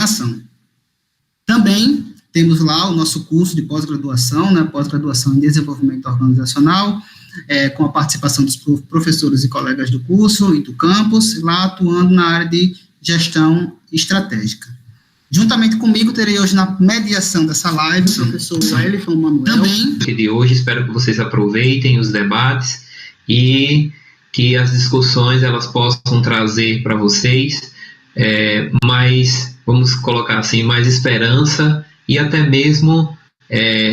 ação. Também temos lá o nosso curso de pós-graduação, né, pós-graduação em desenvolvimento organizacional, com a participação dos professores e colegas do curso e do campus, lá atuando na área de gestão estratégica. Juntamente comigo, terei hoje na mediação dessa live o professor Wellington Manuel. Também de hoje, espero que vocês aproveitem os debates e que as discussões elas possam trazer para vocês mais, vamos colocar assim, mais esperança e até mesmo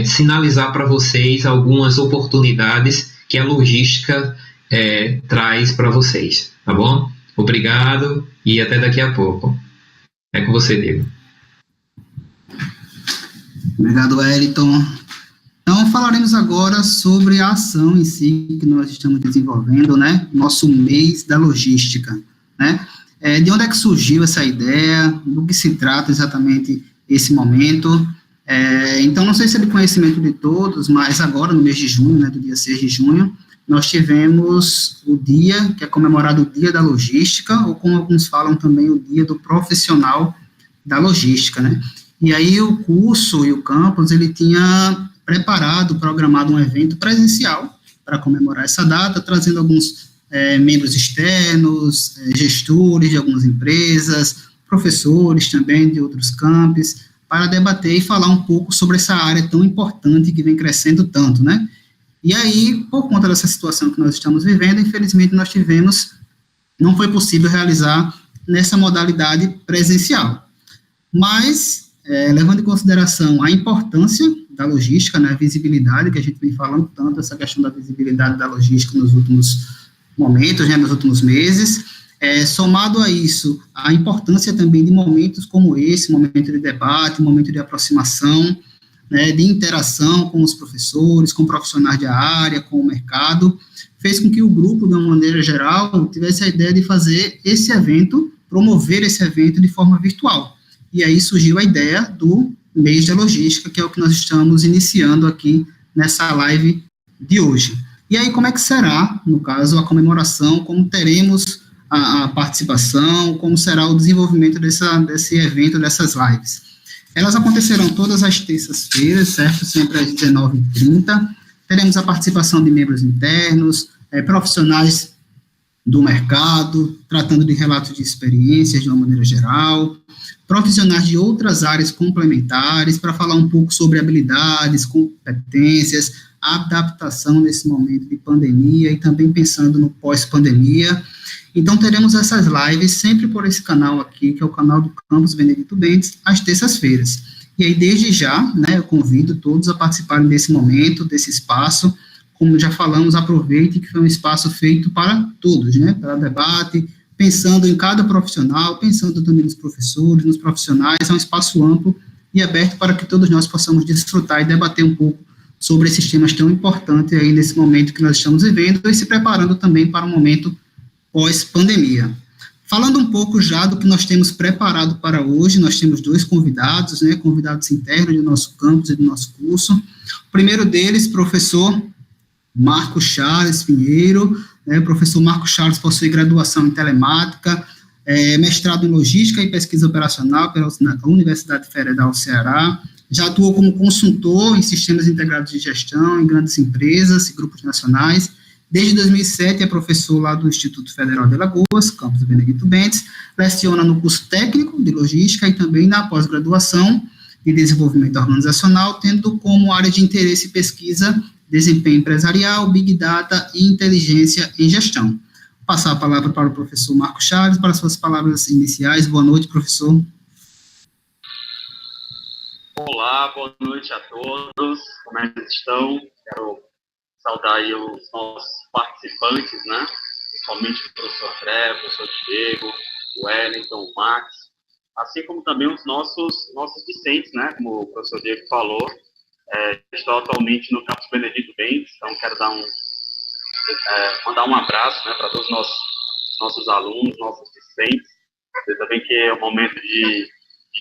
sinalizar para vocês algumas oportunidades que a logística traz para vocês, tá bom? Obrigado e até daqui a pouco. É com você, Diego. Obrigado, Wellington. Então, falaremos agora sobre a ação em si que nós estamos desenvolvendo, né? Nosso mês da logística, né? De onde é que surgiu essa ideia, do que se trata exatamente esse momento. Então, não sei se é de conhecimento de todos, mas agora, no mês de junho, né, do dia 6 de junho, nós tivemos o dia, que é comemorado o Dia da Logística, ou como alguns falam também, o Dia do Profissional da Logística, né? E aí o curso e o campus, ele tinha programado um evento presencial para comemorar essa data, trazendo alguns membros externos, gestores de algumas empresas, professores também de outros campos, para debater e falar um pouco sobre essa área tão importante que vem crescendo tanto, né? E aí, por conta dessa situação que nós estamos vivendo, infelizmente não foi possível realizar nessa modalidade presencial. Mas, levando em consideração a importância da logística, né, a visibilidade, que a gente vem falando tanto, essa questão da visibilidade da logística nos últimos momentos, né, nos últimos meses, somado a isso, a importância também de momentos como esse, momento de debate, momento de aproximação, né, de interação com os professores, com profissionais da área, com o mercado, fez com que o grupo, de uma maneira geral, tivesse a ideia de fazer esse evento, promover esse evento de forma virtual. E aí surgiu a ideia do mês da logística, que é o que nós estamos iniciando aqui nessa live de hoje. E aí, como é que será, no caso, a comemoração, como teremos a participação, como será o desenvolvimento desse evento, dessas lives? Elas acontecerão todas as terças-feiras, certo? Sempre às 19h30. Teremos a participação de membros internos, profissionais do mercado, tratando de relatos de experiências de uma maneira geral, profissionais de outras áreas complementares, para falar um pouco sobre habilidades, competências, adaptação nesse momento de pandemia e também pensando no pós-pandemia. Então, teremos essas lives sempre por esse canal aqui, que é o canal do Campus Benedito Bentes, às terças-feiras. E aí, desde já, né, eu convido todos a participarem desse momento, desse espaço. Como já falamos, aproveite que foi um espaço feito para todos, né, para debate, pensando em cada profissional, pensando também nos professores, nos profissionais. É um espaço amplo e aberto para que todos nós possamos desfrutar e debater um pouco sobre esses temas tão importantes aí nesse momento que nós estamos vivendo e se preparando também para um momento pós-pandemia. Falando um pouco já do que nós temos preparado para hoje, nós temos 2 convidados, né, convidados internos do nosso campus e do nosso curso. O primeiro deles, professor Marco Charles Pinheiro, né, o professor Marco Charles possui graduação em telemática, mestrado em logística e pesquisa operacional pela Universidade Federal do Ceará, já atuou como consultor em sistemas integrados de gestão em grandes empresas e grupos nacionais. Desde 2007 é professor lá do Instituto Federal de Alagoas, campus Benedito Bentes, leciona no curso técnico de logística e também na pós-graduação de desenvolvimento organizacional, tendo como área de interesse pesquisa, desempenho empresarial, Big Data e inteligência em gestão. Vou passar a palavra para o professor Marco Chaves, para suas palavras iniciais. Boa noite, professor. Olá, boa noite a todos. Como é que estão? Quero saudar aí os nossos participantes, né? Principalmente o professor André, o professor Diego, o Wellington, o Max, assim como também os nossos discentes, né? Como o professor Diego falou, estou atualmente no campus Benedito Bentes, então quero mandar um abraço, né, para todos os nossos alunos, nossos discentes. Eu também que é um momento de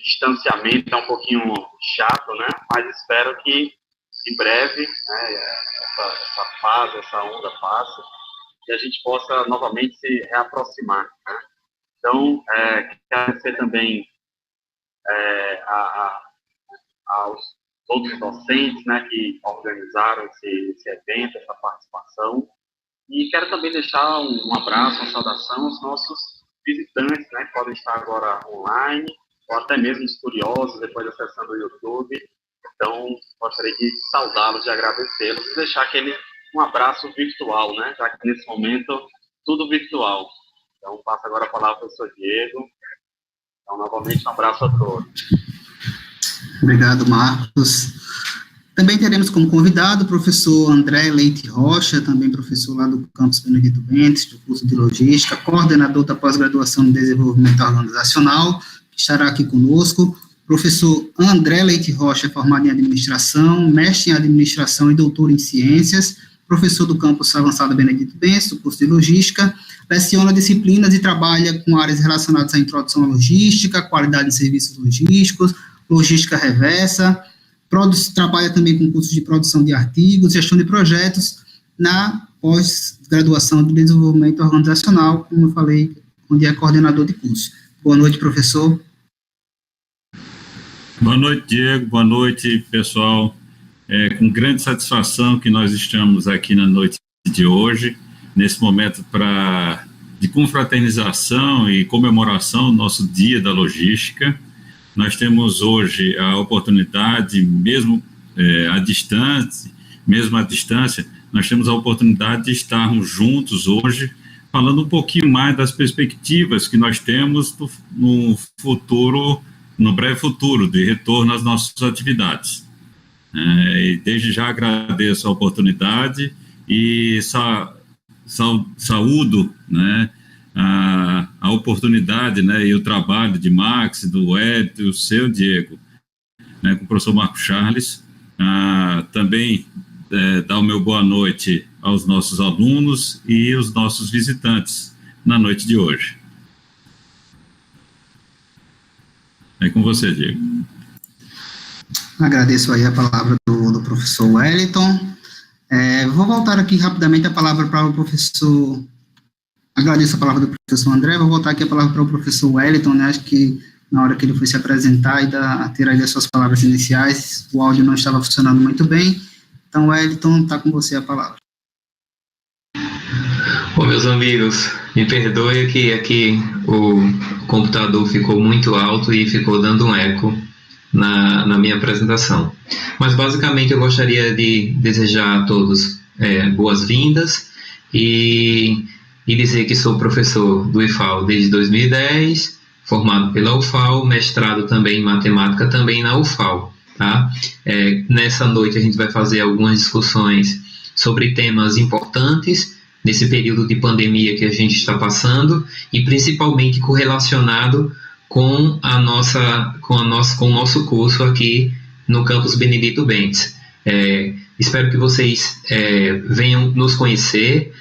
distanciamento, é um pouquinho chato, né? Mas espero que em breve, né, essa fase, essa onda passe e a gente possa novamente se reaproximar, né? Então, quero agradecer também aos todos os docentes, né, que organizaram esse evento, essa participação. E quero também deixar um abraço, uma saudação aos nossos visitantes, né, que podem estar agora online, ou até mesmo os curiosos, depois acessando o YouTube. Então, gostaria de saudá-los, de agradecê-los, e deixar um abraço virtual, né, já que nesse momento tudo virtual. Então, passo agora a palavra para o professor Diego. Então, novamente, um abraço a todos. Obrigado, Marcos. Também teremos como convidado o professor André Leite Rocha, também professor lá do campus Benedito Bentes, do curso de Logística, coordenador da pós-graduação em Desenvolvimento Organizacional, que estará aqui conosco. Professor André Leite Rocha, formado em Administração, mestre em Administração e doutor em Ciências, professor do campus avançado Benedito Bentes, do curso de Logística, leciona disciplinas e trabalha com áreas relacionadas à introdução à logística, qualidade de serviços logísticos, logística reversa, trabalha também com cursos de produção de artigos, gestão de projetos, na pós-graduação de desenvolvimento organizacional, como eu falei, onde é coordenador de curso. Boa noite, professor. Boa noite, Diego. Boa noite, pessoal. É com grande satisfação que nós estamos aqui na noite de hoje, nesse momento de confraternização e comemoração do nosso Dia da Logística. Nós temos hoje a oportunidade, mesmo à distância, nós temos a oportunidade de estarmos juntos hoje, falando um pouquinho mais das perspectivas que nós temos no breve futuro, de retorno às nossas atividades. E desde já agradeço a oportunidade e saúdo, né, a oportunidade, né, e o trabalho de Max, do Hélito e o seu Diego, né, com o professor Marco Charles. Também dar o meu boa noite aos nossos alunos e os nossos visitantes na noite de hoje. É com você, Diego. Agradeço aí a palavra do professor Wellington. Vou voltar aqui rapidamente a palavra para o professor. Agradeço a palavra do professor André, vou voltar aqui a palavra para o professor Wellington, né, acho que na hora que ele foi se apresentar e ter aí as suas palavras iniciais, o áudio não estava funcionando muito bem, então, Wellington, está com você a palavra. Bom, meus amigos, me perdoe que aqui o computador ficou muito alto e ficou dando um eco na minha apresentação. Mas, basicamente, eu gostaria de desejar a todos boas-vindas e dizer que sou professor do IFAL desde 2010, formado pela UFAL, mestrado também em matemática, também na UFAL. Tá? Nessa noite a gente vai fazer algumas discussões sobre temas importantes nesse período de pandemia que a gente está passando e principalmente correlacionado com o nosso curso aqui no campus Benedito Bentes. Espero que vocês venham nos conhecer,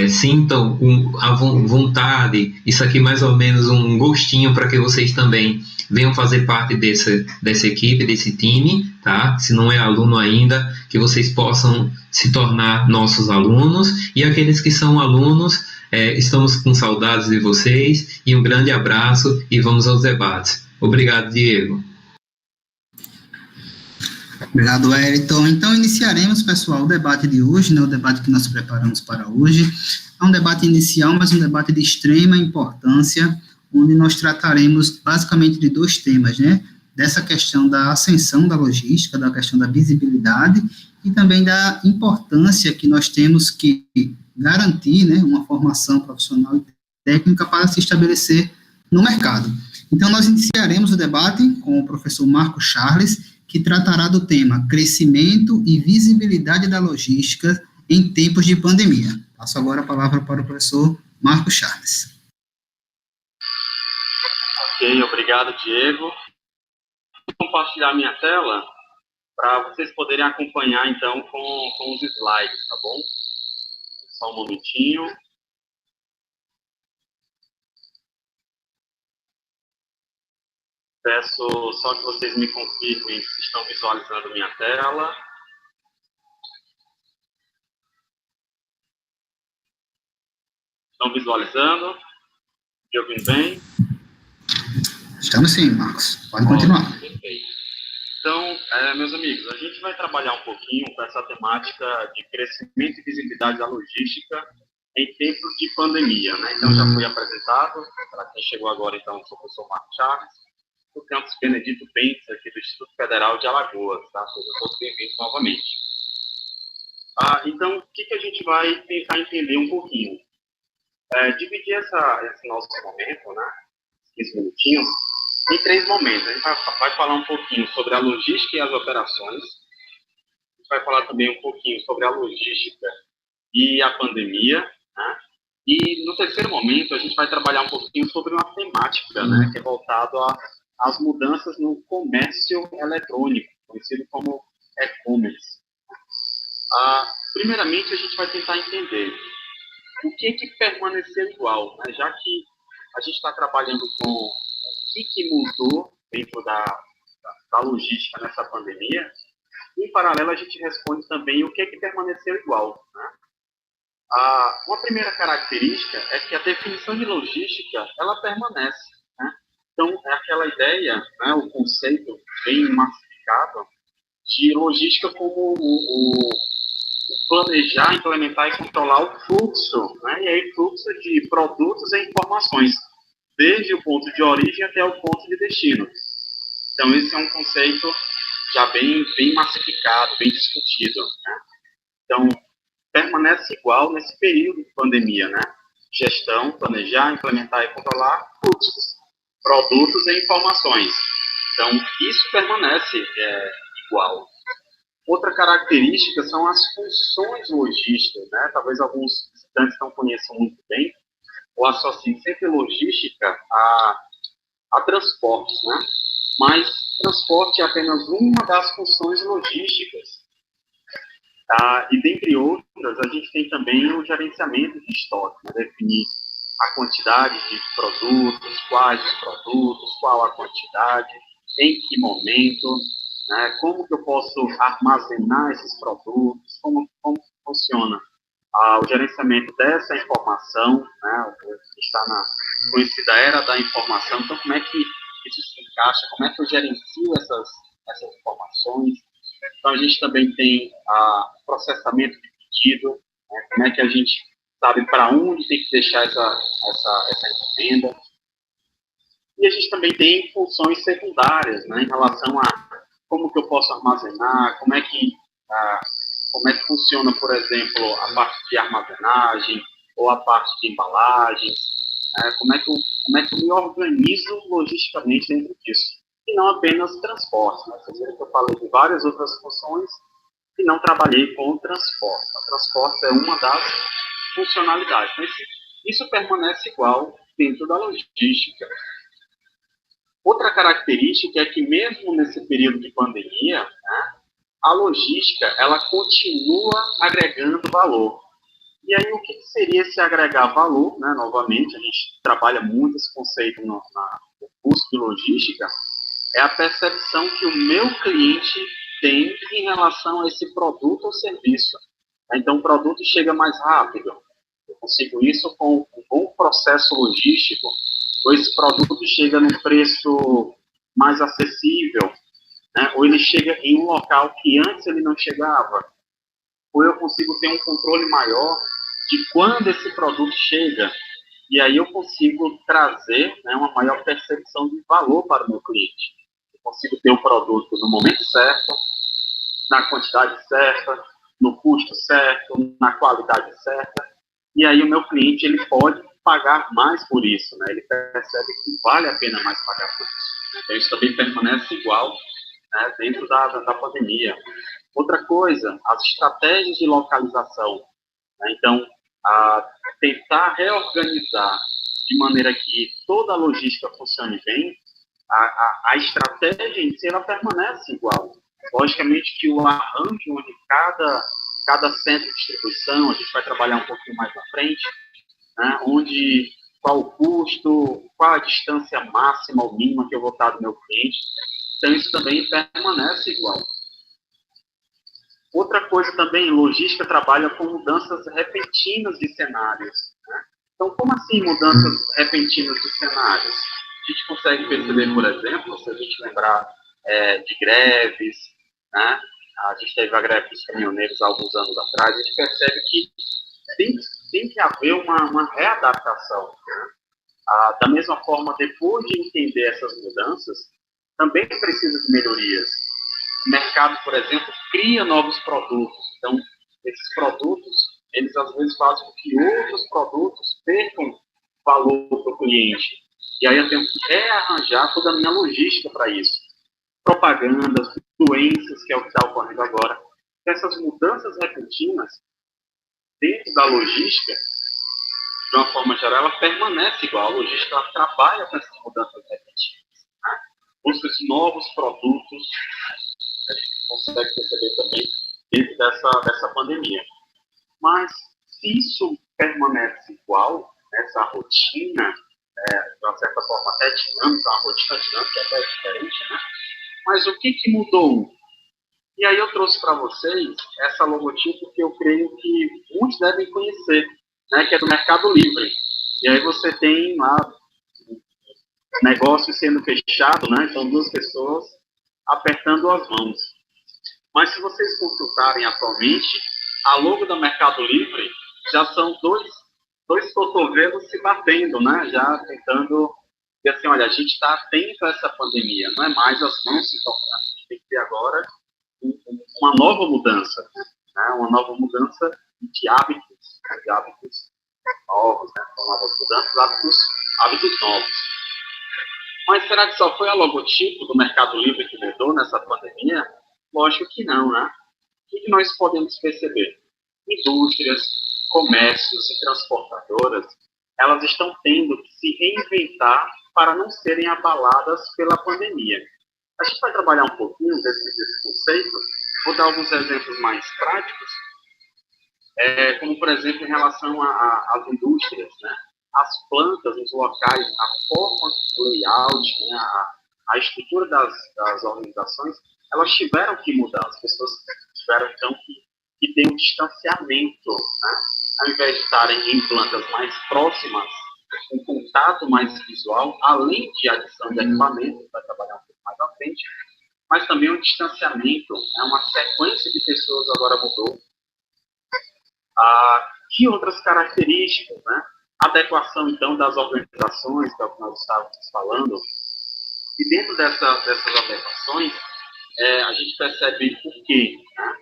sintam a vontade, isso aqui mais ou menos um gostinho para que vocês também venham fazer parte dessa equipe, desse time, tá? Se não é aluno ainda, que vocês possam se tornar nossos alunos, e aqueles que são alunos, estamos com saudades de vocês, e um grande abraço, e vamos aos debates. Obrigado, Diego. Obrigado, Wellington. Então, iniciaremos, pessoal, o debate de hoje, né, o debate que nós preparamos para hoje. É um debate inicial, mas um debate de extrema importância, onde nós trataremos basicamente de dois temas, né, dessa questão da ascensão da logística, da questão da visibilidade e também da importância que nós temos que garantir, né, uma formação profissional e técnica para se estabelecer no mercado. Então, nós iniciaremos o debate com o professor Marco Charles, que tratará do tema crescimento e visibilidade da logística em tempos de pandemia. Passo agora a palavra para o professor Marco Charles. Ok, obrigado, Diego. Vou compartilhar minha tela para vocês poderem acompanhar, então, com os slides, tá bom? Só um momentinho. Peço só que vocês me confirmem se estão visualizando minha tela. Estão visualizando? Me ouvindo bem? Estamos sim, Marcos. Pode continuar. Perfeito. Então, meus amigos, a gente vai trabalhar um pouquinho com essa temática de crescimento e visibilidade da logística em tempos de pandemia, né? Então, já foi apresentado, para quem chegou agora, então, sou o professor Marcos Chaves, do campus Benedito Bentes, aqui do Instituto Federal de Alagoas, tá? Seja todos bem-vindos novamente. Então, o que a gente vai tentar entender um pouquinho? Dividir esse nosso momento, né, 15 minutinhos, em 3 momentos. A gente vai falar um pouquinho sobre a logística e as operações. A gente vai falar também um pouquinho sobre a logística e a pandemia, né? E no terceiro momento a gente vai trabalhar um pouquinho sobre uma temática, né, que é voltado às mudanças no comércio eletrônico, conhecido como e-commerce. Primeiramente a gente vai tentar entender o que permaneceu igual, né? Já que a gente está trabalhando com o que mudou dentro da logística nessa pandemia. Em paralelo, a gente responde também o que permaneceu igual, né? Uma primeira característica é que a definição de logística, ela permanece, né? Então, é aquela ideia, né, o conceito bem massificado de logística como o planejar, implementar e controlar o fluxo, né? E aí fluxo de produtos e informações, desde o ponto de origem até o ponto de destino. Então, esse é um conceito já bem massificado, bem discutido, né? Então, permanece igual nesse período de pandemia, né? Gestão, planejar, implementar e controlar fluxos, produtos e informações. Então, isso permanece igual. Outra característica são as funções logísticas, né? Talvez alguns visitantes não conheçam muito bem, ou associem sempre logística a transportes, né? Mas transporte é apenas uma das funções logísticas. E dentre outras, a gente tem também o gerenciamento de estoque, né? Definir a quantidade de produtos, quais os produtos, qual a quantidade, em que momento, né? Como que eu posso armazenar esses produtos, como funciona o gerenciamento dessa informação, né? Está na conhecida era da informação. Então, como é que isso se encaixa, como é que eu gerencio essas informações? Então, a gente também tem o processamento de pedido, né? Como é que a gente sabe para onde tem que deixar essa encomenda. E a gente também tem funções secundárias, né, em relação a como que eu posso armazenar, como é que funciona, por exemplo, a parte de armazenagem ou a parte de embalagens, como é que eu me organizo logisticamente dentro disso. E não apenas transporte, né? Vocês viram que eu falei de várias outras funções e não trabalhei com o transporte. O transporte é uma das funcionalidades. Mas isso permanece igual dentro da logística. Outra característica é que mesmo nesse período de pandemia, né, a logística ela continua agregando valor. E aí o que seria esse agregar valor? Né? Novamente, a gente trabalha muito esse conceito no curso de logística, é a percepção que o meu cliente tem em relação a esse produto ou serviço. Então, o produto chega mais rápido. Eu consigo isso com um bom processo logístico, ou esse produto chega num preço mais acessível, né? Ou ele chega em um local que antes ele não chegava, ou eu consigo ter um controle maior de quando esse produto chega, e aí eu consigo trazer, né, uma maior percepção de valor para o meu cliente. Eu consigo ter o produto no momento certo, na quantidade certa, no custo certo, na qualidade certa, e aí o meu cliente ele pode pagar mais por isso, né? Ele percebe que vale a pena mais pagar por isso. Então isso também permanece igual, né, dentro da pandemia. Outra coisa, as estratégias de localização, né? Então, tentar reorganizar de maneira que toda a logística funcione bem, a estratégia em si ela permanece igual. Logicamente que o arranjo onde cada centro de distribuição, a gente vai trabalhar um pouquinho mais na frente, né, qual o custo, qual a distância máxima ou mínima que eu vou estar do meu cliente. Então, isso também permanece igual. Outra coisa também, logística trabalha com mudanças repentinas de cenários, né? Então, como assim mudanças repentinas de cenários? A gente consegue perceber, por exemplo, se a gente lembrar de greves, né? A gente teve a greve dos caminhoneiros há alguns anos atrás, a gente percebe que tem que haver uma readaptação. Né? Da mesma forma, depois de entender essas mudanças, também precisa de melhorias. O mercado, por exemplo, cria novos produtos. Então, esses produtos, eles às vezes fazem com que outros produtos percam valor para o cliente. E aí eu tenho que rearranjar toda a minha logística para isso. Propagandas, doenças, que é o que está ocorrendo agora. Essas mudanças repentinas, dentro da logística, de uma forma geral, ela permanece igual. A logística ela trabalha com essas mudanças repentinas. Né? Busca de novos produtos, a gente consegue perceber também dentro dessa pandemia. Mas, se isso permanece igual, essa rotina, de uma certa forma até dinâmica, uma rotina dinâmica até diferente, né? Mas o que mudou? E aí eu trouxe para vocês essa logotipo que eu creio que muitos devem conhecer, né? Que é do Mercado Livre. E aí você tem lá negócio sendo fechado, né? Então, duas pessoas apertando as mãos. Mas se vocês consultarem atualmente, a logo do Mercado Livre já são dois cotovelos se batendo, né? Já tentando dizer assim, olha, a gente está atento a essa pandemia, não é mais as mãos se tocando. A gente tem que ter agora uma nova mudança, né? Uma nova mudança de hábitos novos, né? São novas mudanças, hábitos novos. Mas será que só foi a logotipo do Mercado Livre que mudou nessa pandemia? Lógico que não, né? O que nós podemos perceber? Indústrias, comércios e transportadoras, elas estão tendo que se reinventar para não serem abaladas pela pandemia. A gente vai trabalhar um pouquinho desse conceito, vou dar alguns exemplos mais práticos, como, por exemplo, em relação às indústrias, né? As plantas, os locais, a forma, o layout, né? A estrutura das organizações, elas tiveram que mudar, as pessoas tiveram, então, que ter um distanciamento, né? Ao invés de estarem em plantas mais próximas, um contato mais visual, além de adição de equipamento, vai trabalhar um pouco mais à frente, mas também um distanciamento, né? Uma sequência de pessoas agora mudou. Que outras características, né? Adequação, então, das organizações, que é o que nós estávamos falando, e dentro dessas adequações, a gente percebe por quê, né?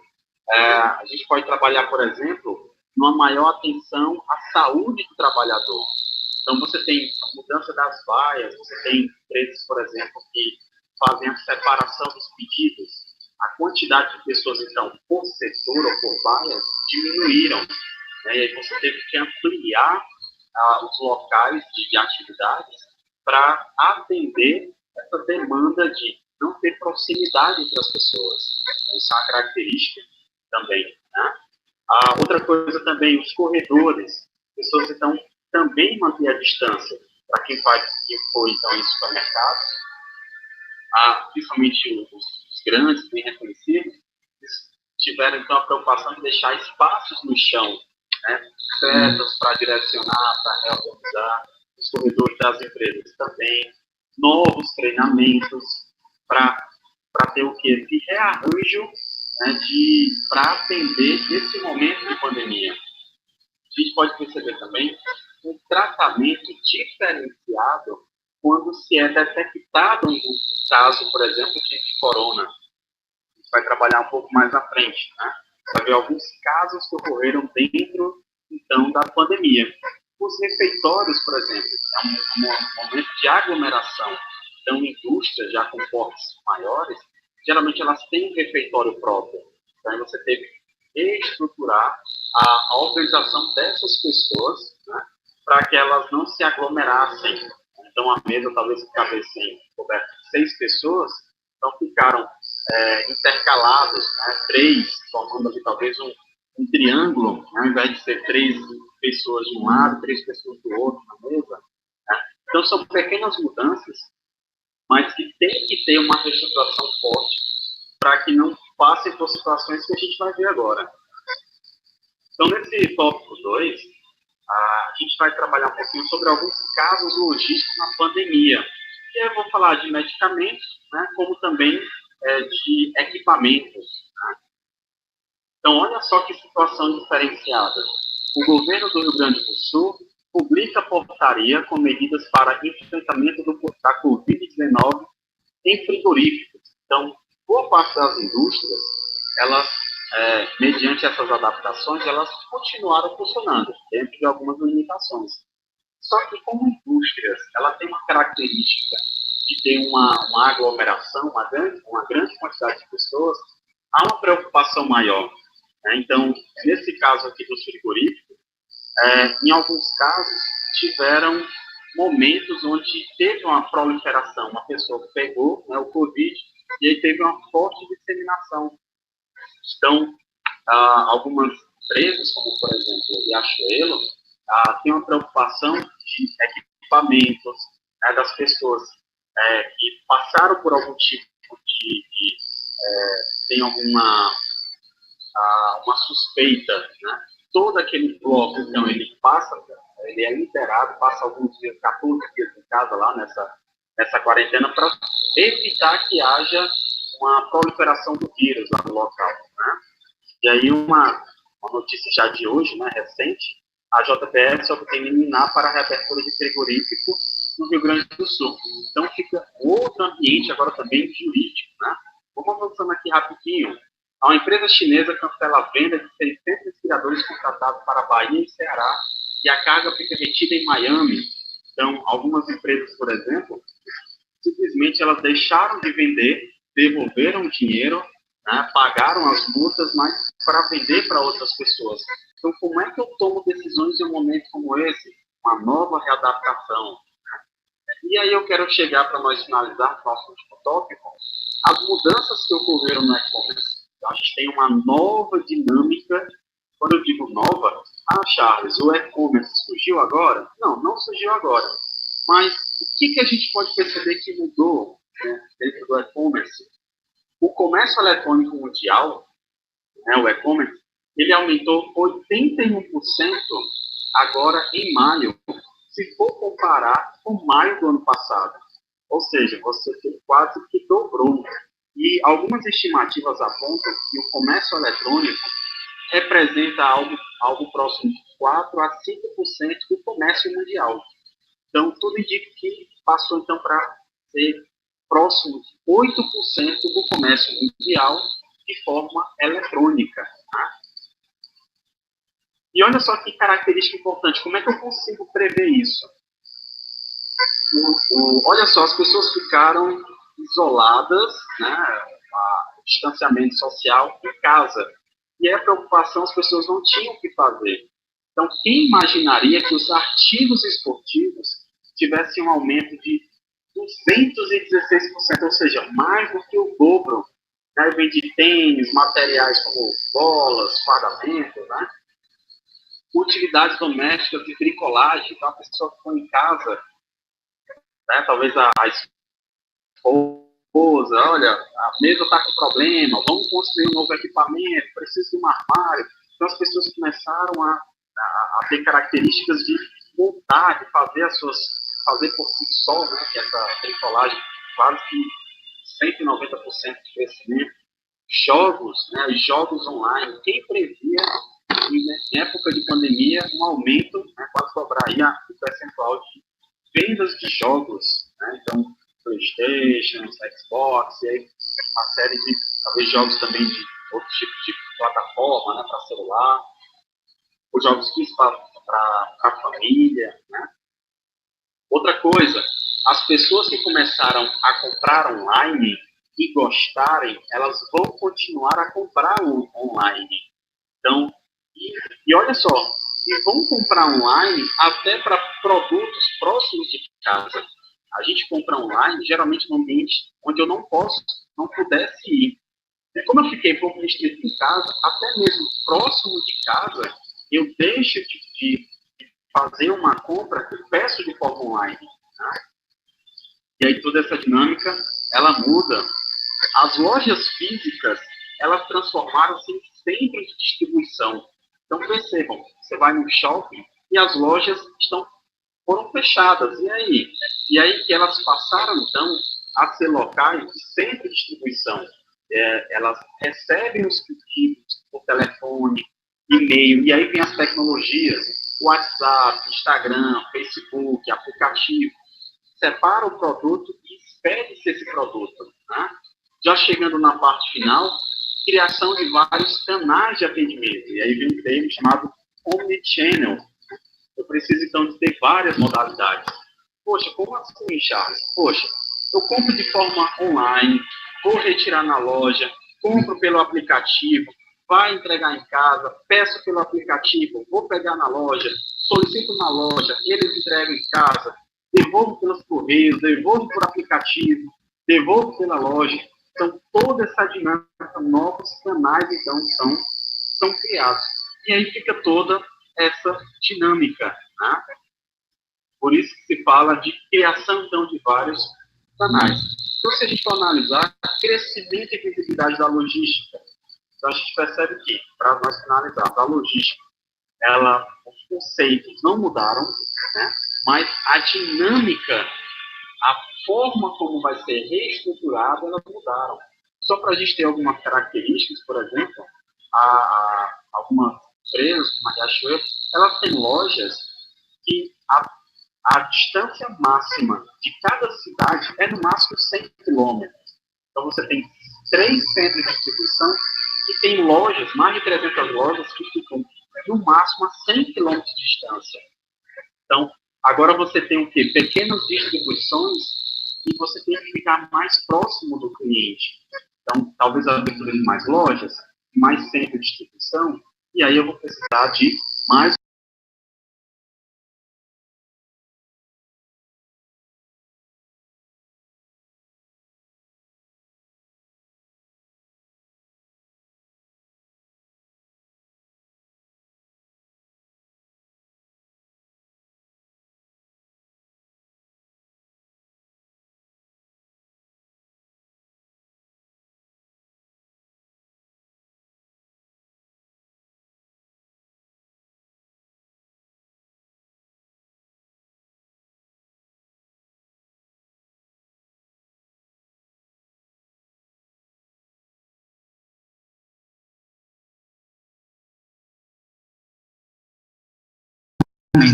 A gente pode trabalhar, por exemplo, numa maior atenção à saúde do trabalhador. Então, você tem a mudança das vaias, você tem empresas, por exemplo, que fazem a separação dos pedidos. A quantidade de pessoas, então, por setor ou por vaias, diminuíram. Né? E aí você teve que ampliar os locais de atividades para atender essa demanda de não ter proximidade entre as pessoas. Então, isso é uma característica também. Né? Outra coisa também, os corredores. As pessoas, então, também manter a distância para quem foi, então, em supermercados. Principalmente os grandes, bem reconhecidos, eles tiveram, então, a preocupação de deixar espaços no chão, né? Setas para direcionar, para reorganizar, os corredores das empresas também, novos treinamentos para ter o quê? De rearranjo, né, para atender nesse momento de pandemia. A gente pode perceber também um tratamento diferenciado quando se é detectado um caso, por exemplo, de corona. A gente vai trabalhar um pouco mais à frente, né? Vai ver alguns casos que ocorreram dentro, então, da pandemia. Os refeitórios, por exemplo, é um momento de aglomeração. Então, indústrias já com portes maiores, geralmente elas têm um refeitório próprio. Então, você teve que estruturar a organização dessas pessoas, né, para que elas não se aglomerassem. Então, a mesa talvez cabecem coberta de 6 pessoas, então ficaram intercalados, né, 3, formando ali talvez um triângulo, né, ao invés de ser 3 pessoas de um lado, 3 pessoas do outro na mesa. Né? Então, são pequenas mudanças, mas que tem que ter uma reestruturação forte para que não passem por situações que a gente vai ver agora. Então, nesse tópico 2, a gente vai trabalhar um pouquinho sobre alguns casos logísticos na pandemia. E aí eu vou falar de medicamentos, né, como também de equipamentos. Né? Então, olha só que situação diferenciada. O governo do Rio Grande do Sul publica portaria com medidas para enfrentamento da Covid-19 em frigoríficos. Então, boa parte das indústrias, elas, mediante essas adaptações, elas continuaram funcionando, dentro de algumas limitações. Só que, como indústrias, ela tem uma característica de ter uma aglomeração, uma grande quantidade de pessoas, há uma preocupação maior. Né? Então, nesse caso aqui dos frigoríficos, em alguns casos, tiveram momentos onde teve uma proliferação, uma pessoa pegou, né, o Covid, e aí teve uma forte disseminação. Então, algumas empresas, como por exemplo o Riachuelo, tem uma preocupação de equipamentos, né, das pessoas que passaram por algum tipo tem alguma uma suspeita, né? Todo aquele bloco, então, ele é liberado, passa alguns dias, 14 dias em casa lá nessa quarentena, para evitar que haja uma proliferação do vírus lá no local, né? E aí uma notícia já de hoje, né, recente, a JBS obtém liminar para a reabertura de frigorífico no Rio Grande do Sul. Então fica outro ambiente agora também jurídico, né? Vamos avançando aqui rapidinho. A empresa chinesa cancela a venda de 600 respiradores contratados para Bahia e Ceará e a carga fica retida em Miami. Então, algumas empresas, por exemplo, simplesmente elas deixaram de vender, devolveram o dinheiro, né, pagaram as multas, mas para vender para outras pessoas. Então, como é que eu tomo decisões em um momento como esse? Uma nova readaptação. E aí eu quero chegar para nós finalizar o nosso último tópico, as mudanças que ocorreram no e-commerce. A gente tem uma nova dinâmica. Quando eu digo nova, Charles, o e-commerce surgiu agora? Não, não surgiu agora. Mas o que a gente pode perceber que mudou, né, dentro do e-commerce? O comércio eletrônico mundial, né, o e-commerce, ele aumentou 81% agora em maio, se for comparar com maio do ano passado. Ou seja, você tem quase que dobrou. E algumas estimativas apontam que o comércio eletrônico representa algo próximo de 4 a 5% do comércio mundial. Então, tudo indica que passou então para ser próximo de 8% do comércio mundial de forma eletrônica. Tá? E olha só que característica importante, como é que eu consigo prever isso? Olha só, as pessoas ficaram isoladas, né, o distanciamento social em casa. E a preocupação, as pessoas não tinham o que fazer. Então, quem imaginaria que os artigos esportivos tivessem um aumento de 216%, ou seja, mais do que o dobro, né? Vende tênis, materiais como bolas, fardamentos, né? Utilidades domésticas de bricolagem. Então, a pessoa ficou em casa, né? Talvez a esposa, olha, a mesa está com problema, vamos construir um novo equipamento, preciso de um armário. Então, as pessoas começaram a ter características de montar, de fazer por si só, né, que essa bricolagem quase que 190% de crescimento. Jogos, né, jogos online. Quem previa, em época de pandemia, um aumento, né, quase dobraria o percentual de vendas de jogos, né? Então, PlayStation, Xbox, e aí uma série de, talvez, jogos também de outros tipos de plataforma, né, para celular, os jogos para a família, né? Outra coisa, as pessoas que começaram a comprar online e gostarem, elas vão continuar a comprar online. Então, e olha só, e vão comprar online até para produtos próximos de casa. A gente compra online, geralmente num ambiente onde eu não pudesse ir. E como eu fiquei pouco restrito em casa, até mesmo próximo de casa, eu deixo de fazer uma compra que peço de forma online. Né? E aí toda essa dinâmica, ela muda. As lojas físicas, elas transformaram-se em centros de distribuição. Então percebam, você vai no shopping e as lojas estão foram fechadas. E aí? E aí que elas passaram, então, a ser locais de centro de distribuição. Elas recebem os pedidos por telefone, e-mail, e aí vem as tecnologias, WhatsApp, Instagram, Facebook, aplicativo, separa o produto e expede-se esse produto. Né? Já chegando na parte final, criação de vários canais de atendimento, e aí vem um termo chamado Omnichannel. Eu preciso, então, de ter várias modalidades. Poxa, como assim, Charles? Poxa, eu compro de forma online, vou retirar na loja, compro pelo aplicativo, vai entregar em casa, peço pelo aplicativo, vou pegar na loja, solicito na loja, eles entregam em casa, devolvo pelos correios, devolvo por aplicativo, devolvo pela loja. Então, toda essa dinâmica, novos canais, então, são criados. E aí fica toda essa dinâmica, né? Por isso que se fala de criação, então, de vários canais. Então, se a gente for analisar, crescimento e visibilidade da logística, então a gente percebe que, para nós finalizarmos, a logística, os conceitos não mudaram, né? Mas a dinâmica, a forma como vai ser reestruturada, elas mudaram. Só para a gente ter algumas características, por exemplo, algumas empresas, como a Riachuelo, elas têm lojas que a distância máxima de cada cidade é no máximo 100 quilômetros. Então você tem 3 centros de distribuição e tem lojas, mais de 300 lojas, que ficam no máximo a 100 quilômetros de distância. Então, agora você tem o quê? Pequenas distribuições e você tem que ficar mais próximo do cliente. Então, talvez a abertura de mais lojas, mais centro de distribuição, e aí eu vou precisar de mais.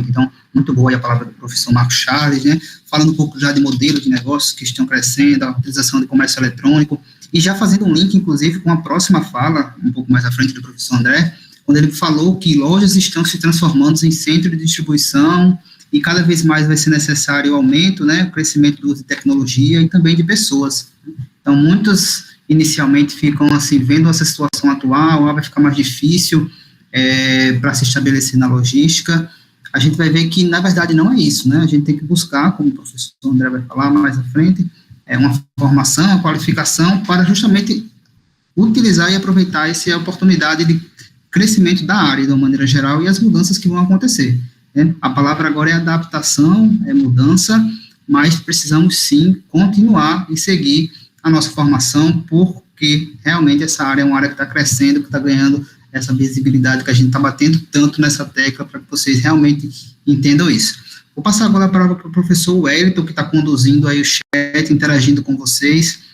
Então, muito boa aí a palavra do professor Marcos Charles, né, falando um pouco já de modelos de negócios que estão crescendo, a utilização de comércio eletrônico, e já fazendo um link, inclusive, com a próxima fala, um pouco mais à frente do professor André, quando ele falou que lojas estão se transformando em centro de distribuição, e cada vez mais vai ser necessário o aumento, né, o crescimento do uso de tecnologia e também de pessoas. Então, muitos, inicialmente, ficam, assim, vendo essa situação atual, vai ficar mais difícil para se estabelecer na logística. A gente vai ver que, na verdade, não é isso, né? A gente tem que buscar, como o professor André vai falar mais à frente, uma formação, uma qualificação para justamente utilizar e aproveitar essa oportunidade de crescimento da área, de uma maneira geral, e as mudanças que vão acontecer, né? A palavra agora é adaptação, é mudança, mas precisamos, sim, continuar e seguir a nossa formação, porque realmente essa área é uma área que está crescendo, que está ganhando essa visibilidade que a gente está batendo tanto nessa tecla para que vocês realmente entendam isso. Vou passar agora para o professor Wellington, que está conduzindo aí o chat, interagindo com vocês.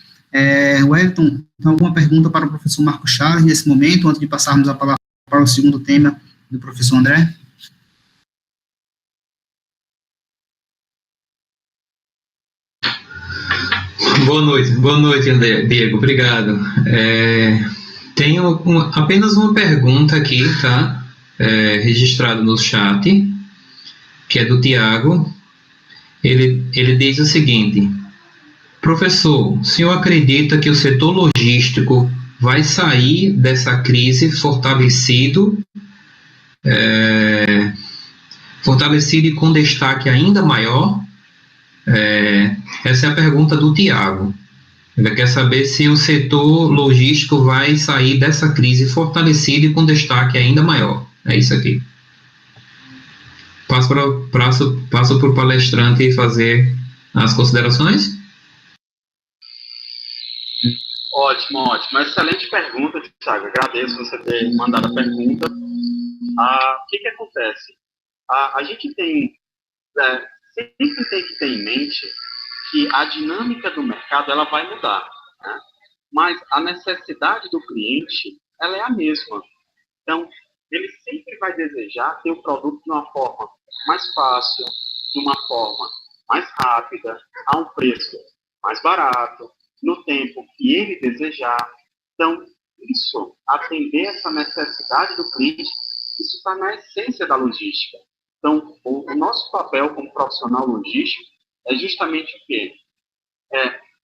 Wellington, tem alguma pergunta para o professor Marcos Charles nesse momento, antes de passarmos a palavra para o segundo tema do professor André? Boa noite, André, Diego, obrigado. Tenho apenas uma pergunta aqui, tá? Registrado no chat, que é do Tiago. Ele diz o seguinte: professor, o senhor acredita que o setor logístico vai sair dessa crise fortalecido e com destaque ainda maior? Essa é a pergunta do Tiago. Ele quer saber se o setor logístico vai sair dessa crise fortalecido e com destaque ainda maior. É isso aqui. Passo para o palestrante fazer as considerações. Ótimo. Excelente pergunta, Thiago. Agradeço você ter mandado a pergunta. O que acontece? A gente tem sempre tem que ter em mente que a dinâmica do mercado ela vai mudar, né? Mas a necessidade do cliente ela é a mesma. Então, ele sempre vai desejar ter o produto de uma forma mais fácil, de uma forma mais rápida, a um preço mais barato, no tempo que ele desejar. Então, isso, atender essa necessidade do cliente, isso está na essência da logística. Então, o nosso papel como profissional logístico é justamente o quê?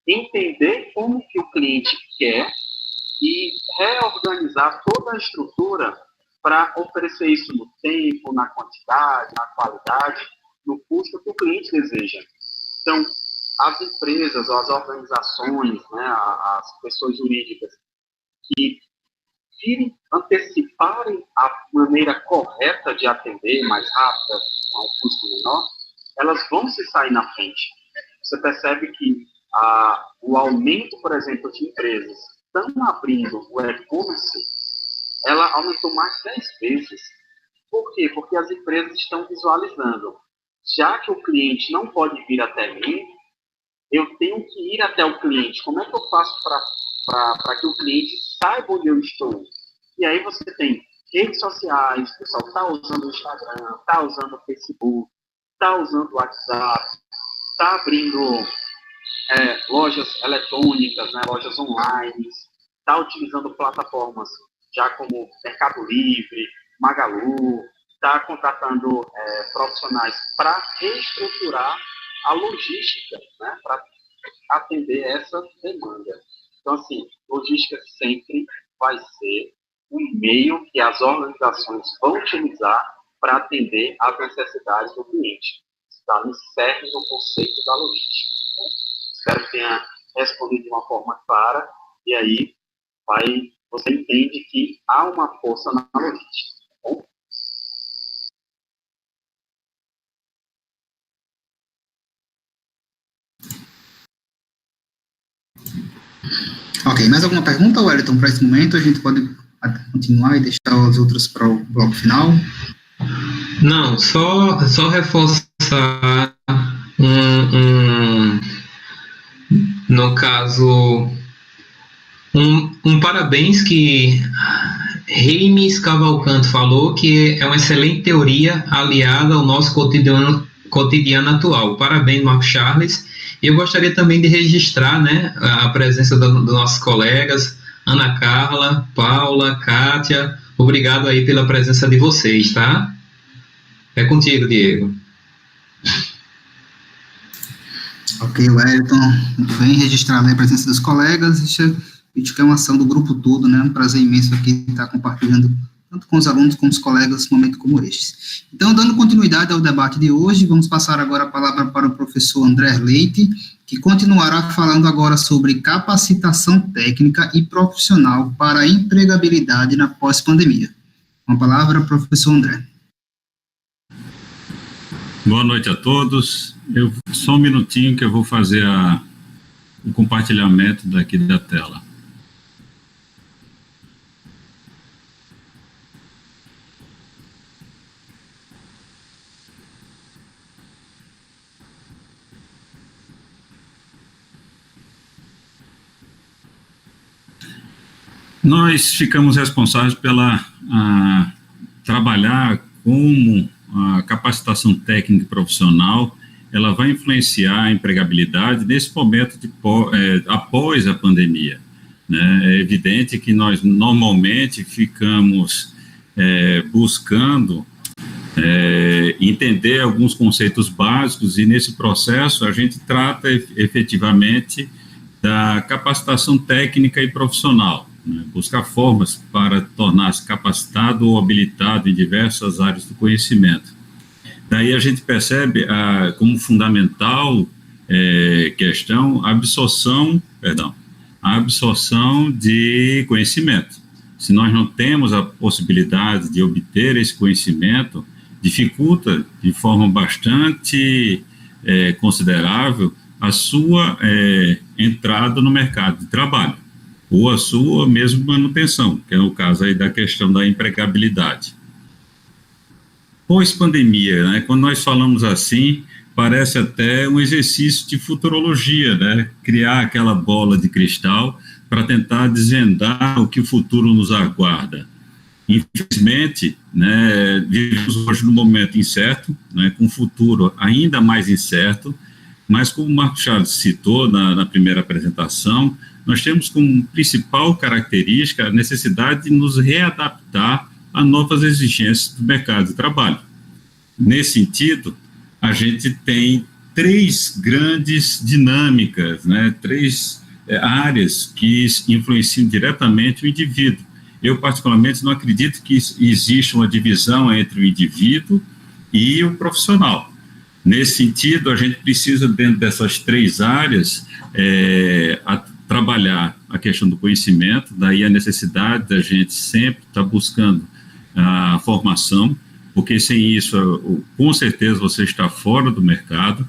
Entender como que o cliente quer e reorganizar toda a estrutura para oferecer isso no tempo, na quantidade, na qualidade, no custo que o cliente deseja. Então, as empresas ou as organizações, né, as pessoas jurídicas que anteciparem a maneira correta de atender, mais rápida, a um custo menor, elas vão se sair na frente. Você percebe que o aumento, por exemplo, de empresas que estão abrindo o e-commerce, ela aumentou mais de 10 vezes. Por quê? Porque as empresas estão visualizando. Já que o cliente não pode vir até mim, eu tenho que ir até o cliente. Como é que eu faço para que o cliente saiba onde eu estou? E aí você tem redes sociais, o pessoal está usando o Instagram, está usando o Facebook, está usando o WhatsApp, está abrindo lojas eletrônicas, né, lojas online, está utilizando plataformas já como Mercado Livre, Magalu, está contratando profissionais para reestruturar a logística, né, para atender essa demanda. Então, assim, logística sempre vai ser um meio que as organizações vão utilizar para atender às necessidades do cliente. Está no cerne do conceito da logística. Espero que tenha respondido de uma forma clara, e aí você entende que há uma força na logística. Tá bom? Ok, mais alguma pergunta, Wellington, para esse momento? A gente pode continuar e deixar os outros para o bloco final? Não, só reforçar no caso, um parabéns que Reimes Cavalcante falou, que é uma excelente teoria aliada ao nosso cotidiano atual. Parabéns, Marco Charles. E eu gostaria também de registrar, né, a presença dos nossos colegas, Ana Carla, Paula, Kátia. Obrigado aí pela presença de vocês, tá? É contigo, Diego. Ok, Wellington, muito bem, registrado aí a presença dos colegas, isso que é uma ação do grupo todo, né, um prazer imenso aqui estar compartilhando, tanto com os alunos como os colegas, num momento como este. Então, dando continuidade ao debate de hoje, vamos passar agora a palavra para o professor André Leite, que continuará falando agora sobre capacitação técnica e profissional para a empregabilidade na pós-pandemia. Com a palavra, professor André. Boa noite a todos. Só um minutinho que eu vou fazer o compartilhamento daqui da tela. Nós ficamos responsáveis pela trabalhar como a capacitação técnica e profissional, ela vai influenciar a empregabilidade nesse momento após a pandemia, né? É evidente que nós normalmente ficamos buscando entender alguns conceitos básicos, e nesse processo a gente trata efetivamente da capacitação técnica e profissional, né? Buscar formas para tornar-se capacitado ou habilitado em diversas áreas do conhecimento. Daí a gente percebe como fundamental questão a absorção de conhecimento. Se nós não temos a possibilidade de obter esse conhecimento, dificulta de forma bastante considerável a sua entrada no mercado de trabalho, ou a sua mesmo manutenção, que é o caso aí da questão da empregabilidade. pós-pandemia, né? Quando nós falamos assim, parece até um exercício de futurologia, né? Criar aquela bola de cristal para tentar desvendar o que o futuro nos aguarda. Infelizmente, né, vivemos hoje num momento incerto, né, com um futuro ainda mais incerto, mas como o Marco Charles citou na primeira apresentação, nós temos como principal característica a necessidade de nos readaptar a novas exigências do mercado de trabalho. Nesse sentido, a gente tem três grandes dinâmicas, né, três áreas que influenciam diretamente o indivíduo. Eu, particularmente, não acredito que exista uma divisão entre o indivíduo e o profissional. Nesse sentido, a gente precisa, dentro dessas três áreas, trabalhar a questão do conhecimento, daí a necessidade da gente sempre estar buscando a formação, porque sem isso, com certeza, você está fora do mercado,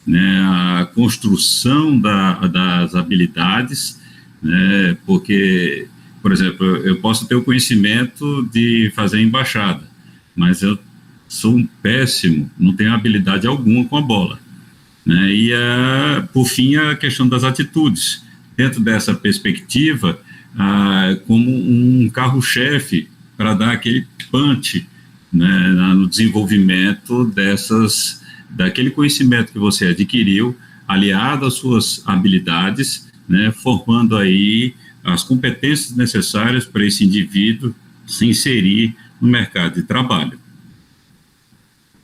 né, a construção das habilidades, né, porque... Por exemplo, eu posso ter o conhecimento de fazer embaixada, mas eu sou um péssimo, não tenho habilidade alguma com a bola, né? E, por fim, a questão das atitudes. Dentro dessa perspectiva, como um carro-chefe para dar aquele punch, né, no desenvolvimento daquele conhecimento que você adquiriu, aliado às suas habilidades, né, formando aí as competências necessárias para esse indivíduo se inserir no mercado de trabalho.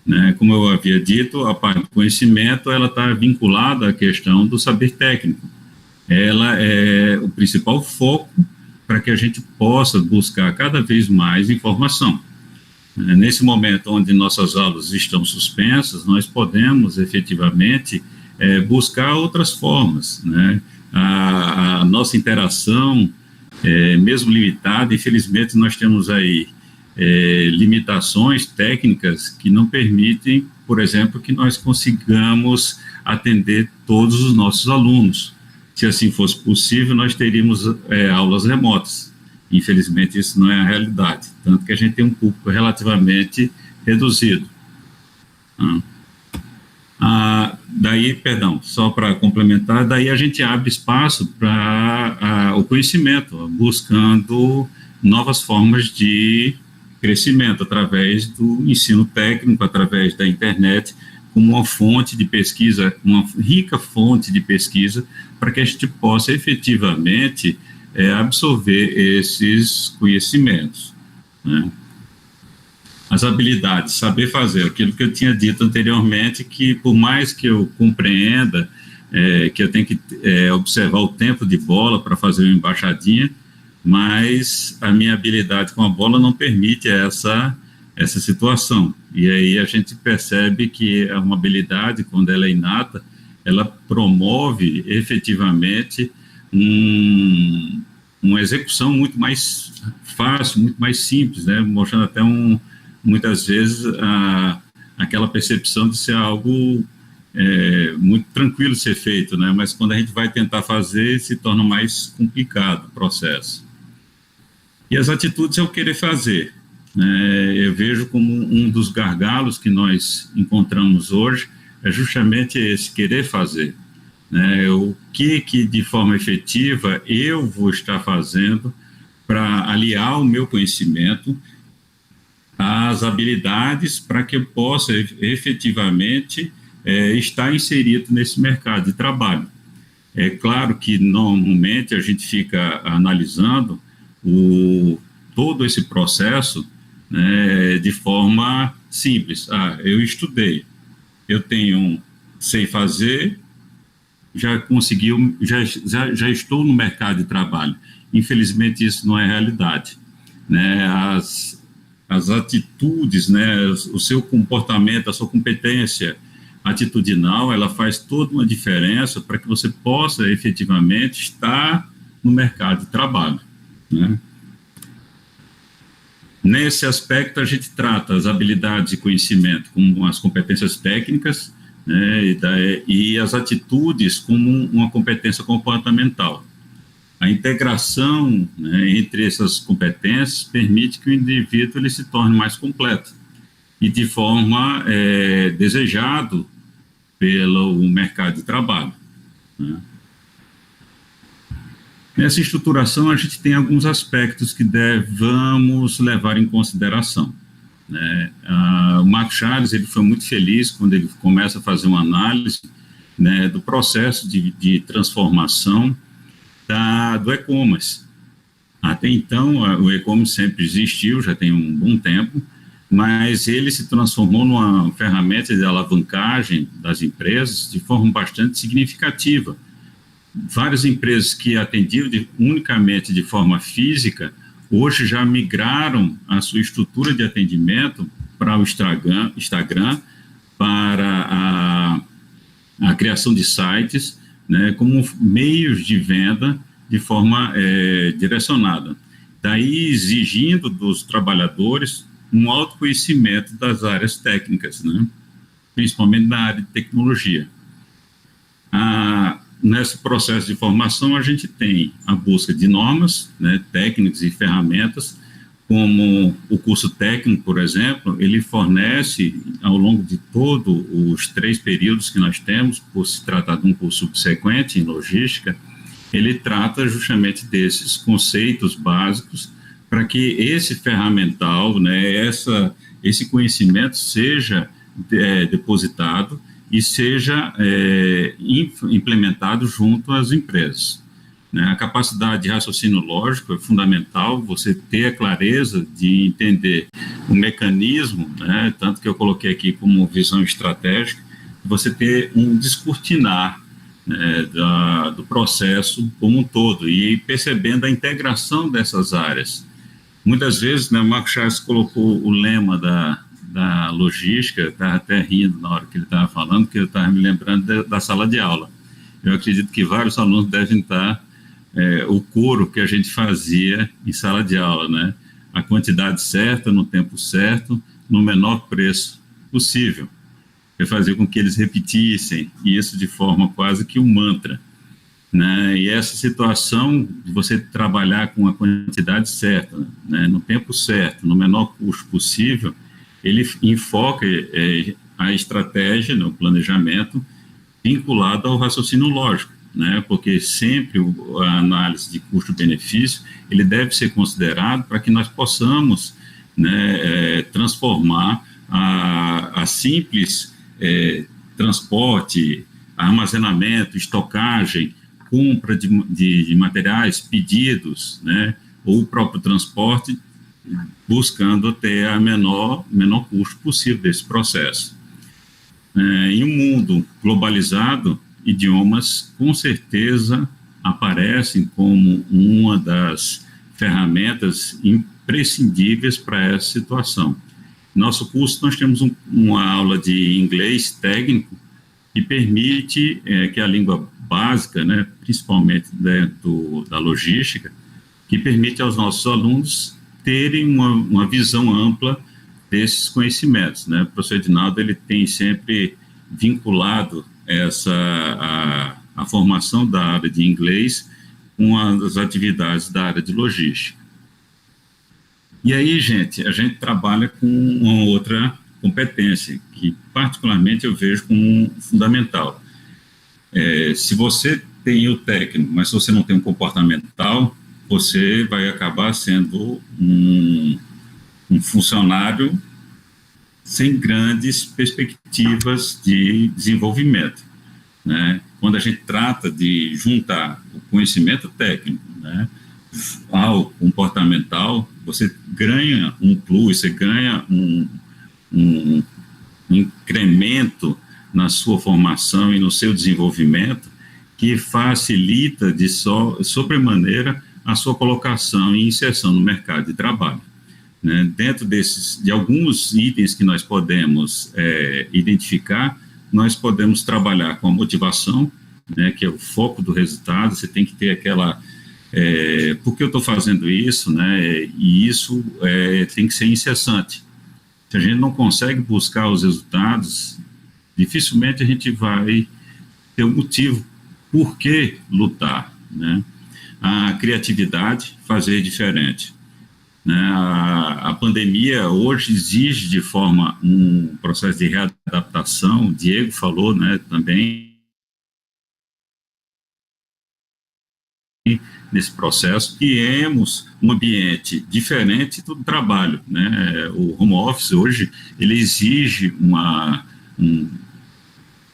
Né? Como eu havia dito, a parte do conhecimento ela está vinculada à questão do saber técnico. Ela é o principal foco para que a gente possa buscar cada vez mais informação. Nesse momento onde nossas aulas estão suspensas, nós podemos efetivamente buscar outras formas, né? A nossa interação, mesmo limitada, infelizmente nós temos aí limitações técnicas que não permitem, por exemplo, que nós consigamos atender todos os nossos alunos. Se assim fosse possível, nós teríamos aulas remotas. Infelizmente, isso não é a realidade, tanto que a gente tem um público relativamente reduzido. Daí, só para complementar, daí a gente abre espaço para o conhecimento, buscando novas formas de crescimento através do ensino técnico, através da internet, como uma fonte de pesquisa, uma rica fonte de pesquisa, para que a gente possa efetivamente absorver esses conhecimentos, né? As habilidades, saber fazer, aquilo que eu tinha dito anteriormente, que por mais que eu compreenda que eu tenho que observar o tempo de bola para fazer uma embaixadinha, mas a minha habilidade com a bola não permite essa situação. E aí a gente percebe que uma habilidade, quando ela é inata, ela promove efetivamente uma execução muito mais fácil, muito mais simples, né? Mostrando até muitas vezes aquela percepção de ser algo muito tranquilo de ser feito, né? Mas quando a gente vai tentar fazer, se torna mais complicado o processo. E as atitudes é o querer fazer, né? Eu vejo como um dos gargalos que nós encontramos hoje é justamente esse querer fazer, né? O que de forma efetiva eu vou estar fazendo para aliar o meu conhecimento às habilidades para que eu possa efetivamente estar inserido nesse mercado de trabalho. É claro que normalmente a gente fica analisando todo esse processo, né, de forma simples. Eu estudei, eu sei fazer, já estou no mercado de trabalho. Infelizmente isso não é realidade, né? As atitudes, né, o seu comportamento, a sua competência atitudinal, ela faz toda uma diferença para que você possa efetivamente estar no mercado de trabalho, né? Nesse aspecto, a gente trata as habilidades e conhecimento como as competências técnicas, né, e as atitudes como uma competência comportamental. A integração, né, entre essas competências permite que o indivíduo ele se torne mais completo. e de forma desejado pelo mercado de trabalho, né? Nessa estruturação, a gente tem alguns aspectos que devemos levar em consideração, né? O Marco Chaves, ele foi muito feliz quando ele começa a fazer uma análise, né, do processo de transformação do e-commerce. Até então, o e-commerce sempre existiu, já tem um bom tempo, mas ele se transformou numa ferramenta de alavancagem das empresas de forma bastante significativa. Várias empresas que atendiam unicamente de forma física, hoje já migraram a sua estrutura de atendimento para o Instagram, para a criação de sites, né, como meios de venda de forma direcionada. Daí exigindo dos trabalhadores um autoconhecimento das áreas técnicas, né, principalmente na área de tecnologia. Nesse processo de formação, a gente tem a busca de normas, né, técnicas e ferramentas, como o curso técnico, por exemplo, ele fornece, ao longo de todos os 3 períodos que nós temos, por se tratar de um curso subsequente em logística, ele trata justamente desses conceitos básicos para que esse ferramental, né, esse conhecimento seja depositado e seja implementado junto às empresas, né? A capacidade de raciocínio lógico é fundamental, você ter a clareza de entender o mecanismo, né? Tanto que eu coloquei aqui como visão estratégica, você ter um descortinar, né, do processo como um todo e percebendo a integração dessas áreas. Muitas vezes, né, o Marco Chaves colocou o lema da logística, eu estava até rindo na hora que ele estava falando, que eu estava me lembrando da sala de aula. Eu acredito que vários alunos devem estar o coro que a gente fazia em sala de aula, né? A quantidade certa, no tempo certo, no menor preço possível. Eu fazia com que eles repetissem, e isso de forma quase que um mantra, né? E essa situação de você trabalhar com a quantidade certa, né, no tempo certo, no menor custo possível, ele enfoca a estratégia, né, o planejamento, vinculado ao raciocínio lógico, né, porque sempre a análise de custo-benefício, ele deve ser considerado para que nós possamos, né, transformar a simples transporte, armazenamento, estocagem, compra de materiais, pedidos, né, ou o próprio transporte, buscando ter a menor custo possível desse processo. Em um mundo globalizado, idiomas com certeza aparecem como uma das ferramentas imprescindíveis para essa situação. Nosso curso, nós temos uma aula de inglês técnico que permite que a língua básica, né, principalmente dentro da logística, que permite aos nossos alunos terem uma visão ampla desses conhecimentos, né? O professor Edinaldo, ele tem sempre vinculado a formação da área de inglês com as atividades da área de logística. E aí, gente, a gente trabalha com uma outra competência que, particularmente, eu vejo como fundamental. Se você tem o técnico, mas se você não tem um comportamental, você vai acabar sendo um funcionário sem grandes perspectivas de desenvolvimento, né? Quando a gente trata de juntar o conhecimento técnico, né, ao comportamental, você ganha um plus, você ganha um incremento na sua formação e no seu desenvolvimento que facilita de sobremaneira a sua colocação e inserção no mercado de trabalho, né? Dentro de alguns itens que nós podemos identificar, nós podemos trabalhar com a motivação, né, que é o foco do resultado. Você tem que ter aquela... por que eu estou fazendo isso, né? E isso tem que ser incessante. Se a gente não consegue buscar os resultados, dificilmente a gente vai ter um motivo por que lutar, né? A criatividade, fazer diferente. né? A pandemia hoje exige de forma um processo de readaptação, o Diego falou, né, também, nesse processo, criemos um ambiente diferente do trabalho, né? O home office hoje, ele exige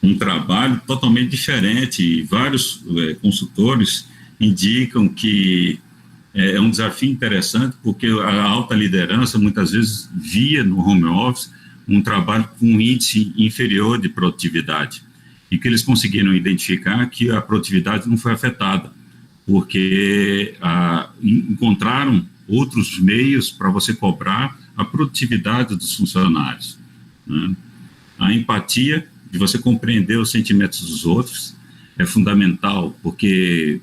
um trabalho totalmente diferente, e vários consultores indicam que é um desafio interessante, porque a alta liderança muitas vezes via no home office um trabalho com um índice inferior de produtividade, e que eles conseguiram identificar que a produtividade não foi afetada, porque encontraram outros meios para você cobrar a produtividade dos funcionários, né? A empatia, de você compreender os sentimentos dos outros, é fundamental, porque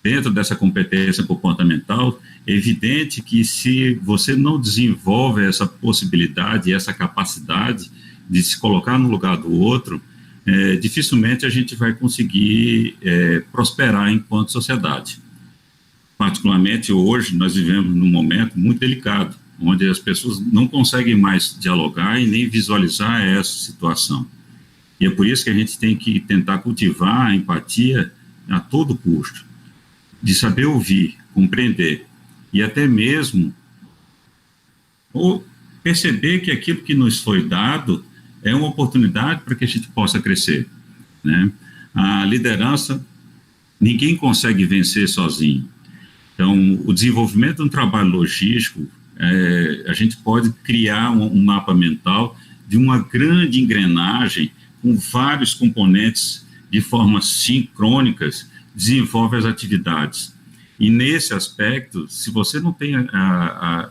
dentro dessa competência comportamental, é evidente que se você não desenvolve essa possibilidade, essa capacidade de se colocar no lugar do outro, dificilmente a gente vai conseguir prosperar enquanto sociedade. Particularmente hoje, nós vivemos num momento muito delicado, onde as pessoas não conseguem mais dialogar e nem visualizar essa situação. E é por isso que a gente tem que tentar cultivar a empatia a todo custo, de saber ouvir, compreender, e até mesmo perceber que aquilo que nos foi dado é uma oportunidade para que a gente possa crescer, né? A liderança, ninguém consegue vencer sozinho. Então, o desenvolvimento de um trabalho logístico, a gente pode criar um mapa mental de uma grande engrenagem com vários componentes de forma sincrônicas, desenvolve as atividades. E nesse aspecto, se você não tem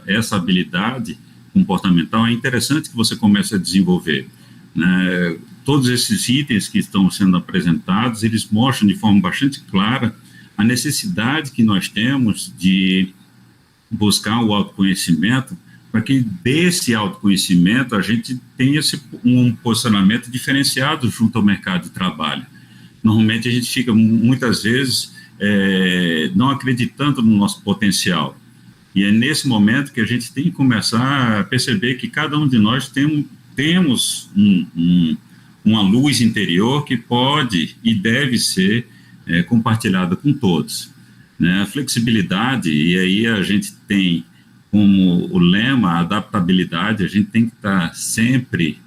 essa habilidade comportamental, é interessante que você comece a desenvolver, né? Todos esses itens que estão sendo apresentados, eles mostram de forma bastante clara a necessidade que nós temos de buscar o autoconhecimento, para que desse autoconhecimento a gente tenha um posicionamento diferenciado junto ao mercado de trabalho. Normalmente a gente fica muitas vezes não acreditando no nosso potencial, e é nesse momento que a gente tem que começar a perceber que cada um de nós temos uma luz interior que pode e deve ser compartilhada com todos, né? A flexibilidade, e aí a gente tem como o lema a adaptabilidade, a gente tem que estar sempre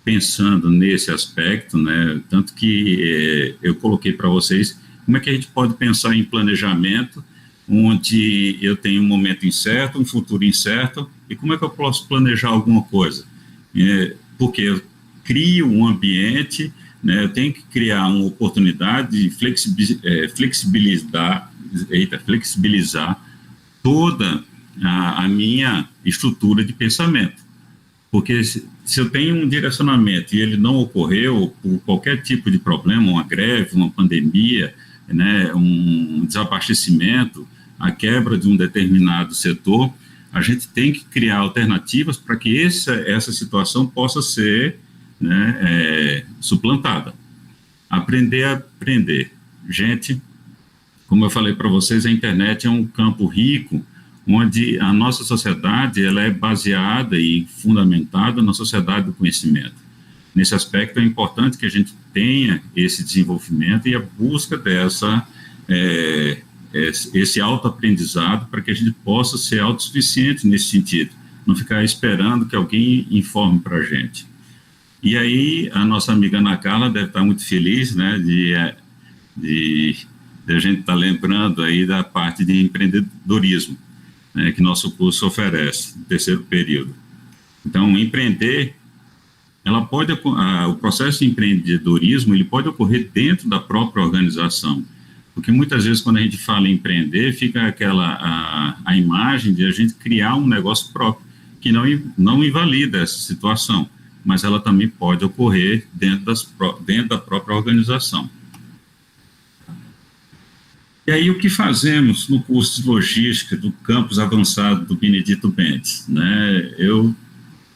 pensando nesse aspecto, né? Tanto que eu coloquei para vocês como é que a gente pode pensar em planejamento, onde eu tenho um momento incerto, um futuro incerto, e como é que eu posso planejar alguma coisa? Porque eu crio um ambiente, né? Eu tenho que criar uma oportunidade de flexibilizar toda a minha estrutura de pensamento. Porque se eu tenho um direcionamento e ele não ocorreu por qualquer tipo de problema, uma greve, uma pandemia, né, um desabastecimento, a quebra de um determinado setor, a gente tem que criar alternativas para que essa situação possa ser, né, suplantada. Aprender a aprender. Gente, como eu falei para vocês, a internet é um campo rico, onde a nossa sociedade ela é baseada e fundamentada na sociedade do conhecimento. Nesse aspecto, é importante que a gente tenha esse desenvolvimento e a busca esse autoaprendizado para que a gente possa ser autossuficiente nesse sentido, não ficar esperando que alguém informe para a gente. E aí, a nossa amiga Ana Carla deve estar muito feliz, né, de a gente estar lembrando aí da parte de empreendedorismo, né, que nosso curso oferece, no terceiro período. Então, empreender, o processo de empreendedorismo, ele pode ocorrer dentro da própria organização, porque muitas vezes quando a gente fala em empreender, fica a imagem de a gente criar um negócio próprio, que não invalida essa situação, mas ela também pode ocorrer dentro da própria organização. E aí, o que fazemos no curso de logística do campus avançado do Benedito Bentes, né? Eu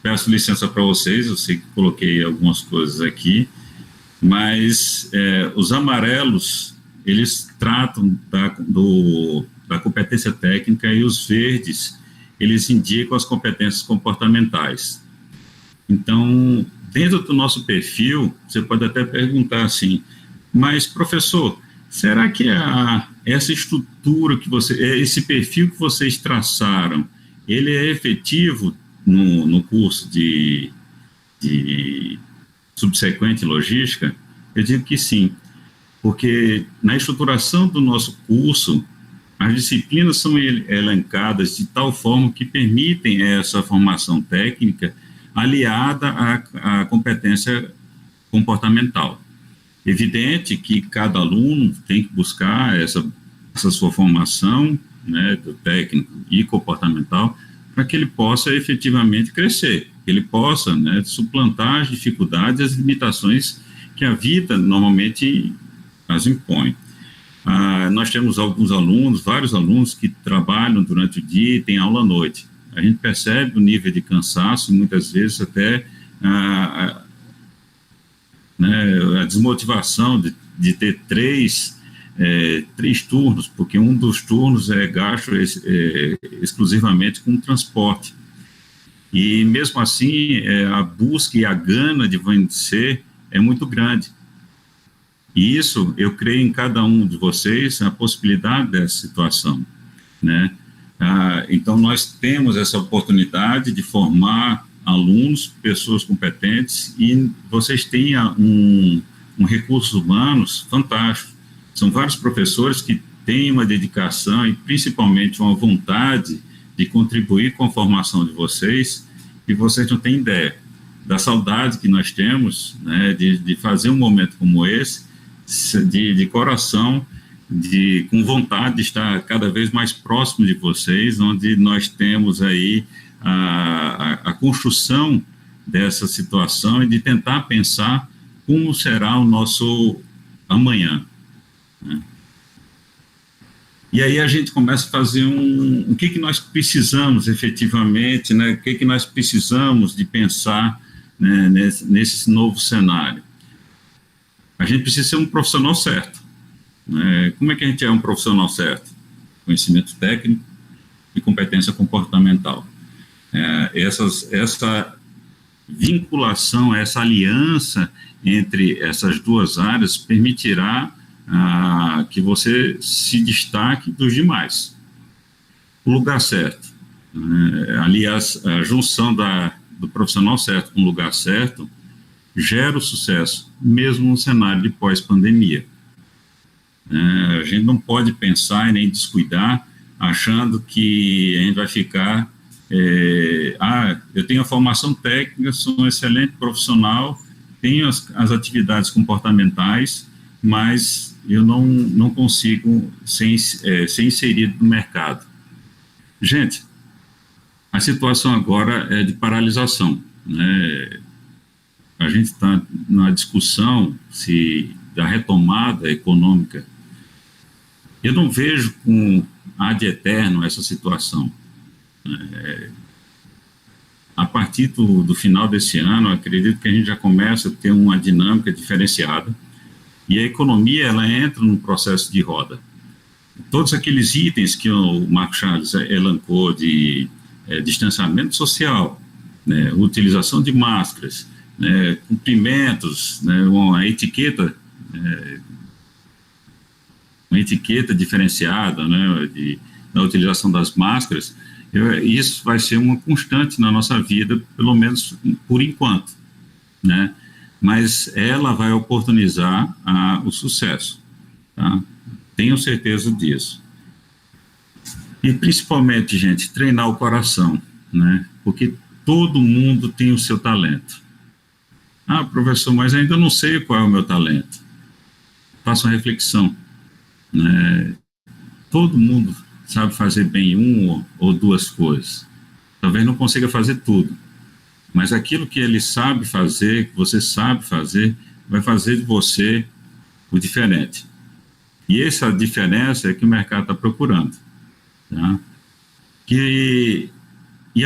peço licença para vocês, eu sei que coloquei algumas coisas aqui, mas os amarelos, eles tratam da competência técnica, e os verdes, eles indicam as competências comportamentais. Então, dentro do nosso perfil, você pode até perguntar assim, mas, professor, será que essa estrutura esse perfil que vocês traçaram, ele é efetivo no curso de subsequente logística? Eu digo que sim, porque na estruturação do nosso curso, as disciplinas são elencadas de tal forma que permitem essa formação técnica aliada à competência comportamental. Evidente que cada aluno tem que buscar essa sua formação, né, do técnico e comportamental, para que ele possa efetivamente crescer, que ele possa, né, suplantar as dificuldades e as limitações que a vida normalmente as impõe. Nós temos alguns alunos, vários alunos que trabalham durante o dia e têm aula à noite. A gente percebe o nível de cansaço, muitas vezes até a desmotivação de ter três turnos, porque um dos turnos é gasto exclusivamente com transporte. E mesmo assim, a busca e a gana de vencer é muito grande. E isso, eu creio em cada um de vocês a possibilidade dessa situação, né? Então, nós temos essa oportunidade de formar alunos, pessoas competentes, e vocês têm um recursos humanos fantástico. São vários professores que têm uma dedicação e, principalmente, uma vontade de contribuir com a formação de vocês, e vocês não têm ideia da saudade que nós temos, né, de fazer um momento como esse, de coração, com vontade de estar cada vez mais próximo de vocês, onde nós temos aí a construção dessa situação e de tentar pensar como será o nosso amanhã, né? E aí a gente começa a fazer o que nós precisamos efetivamente, né? O que nós precisamos de pensar, né, nesse novo cenário. A gente precisa ser um profissional certo, né? Como é que a gente é um profissional certo? Conhecimento técnico e competência comportamental. Essa vinculação, essa aliança entre essas duas áreas permitirá que você se destaque dos demais. O lugar certo, aliás, a junção do profissional certo com o lugar certo gera o sucesso, mesmo no cenário de pós-pandemia. A gente não pode pensar e nem descuidar achando que a gente vai ficar eu tenho a formação técnica, sou um excelente profissional, tenho as atividades comportamentais, mas eu não consigo ser inserido no mercado. Gente, a situação agora é de paralisação, né? A gente está na discussão da retomada econômica. Eu não vejo com ad eterno essa situação. A partir do final desse ano, acredito que a gente já começa a ter uma dinâmica diferenciada e a economia ela entra num processo de roda. Todos aqueles itens que o Marco Charles elencou de distanciamento social, né, utilização de máscaras, né, cumprimentos, né, uma etiqueta diferenciada, né, da utilização das máscaras, isso vai ser uma constante na nossa vida, pelo menos por enquanto, né? Mas ela vai oportunizar o sucesso, tá? Tenho certeza disso. E principalmente, gente, treinar o coração, né? Porque todo mundo tem o seu talento. Professor, mas ainda não sei qual é o meu talento. Faça uma reflexão, né? Todo mundo sabe fazer bem uma ou duas coisas. Talvez não consiga fazer tudo, mas aquilo que ele sabe fazer, que você sabe fazer, vai fazer de você o diferente. E essa diferença é que o mercado está procurando, tá? E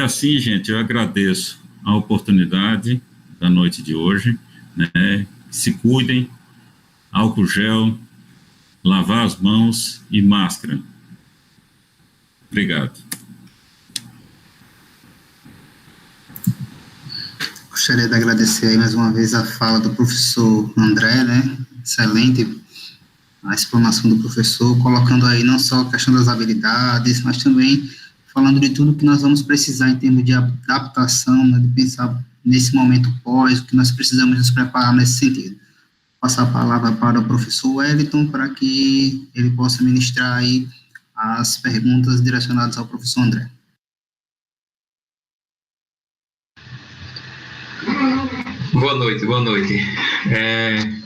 assim, gente, eu agradeço a oportunidade da noite de hoje, né? Se cuidem, álcool gel, lavar as mãos e máscara. Obrigado. Gostaria de agradecer aí mais uma vez a fala do professor André, né? Excelente a explanação do professor, colocando aí não só a questão das habilidades, mas também falando de tudo que nós vamos precisar em termos de adaptação, né, de pensar nesse momento pós, o que nós precisamos nos preparar nesse sentido. Passar a palavra para o professor Wellington, para que ele possa ministrar aí as perguntas direcionadas ao professor André. Boa noite.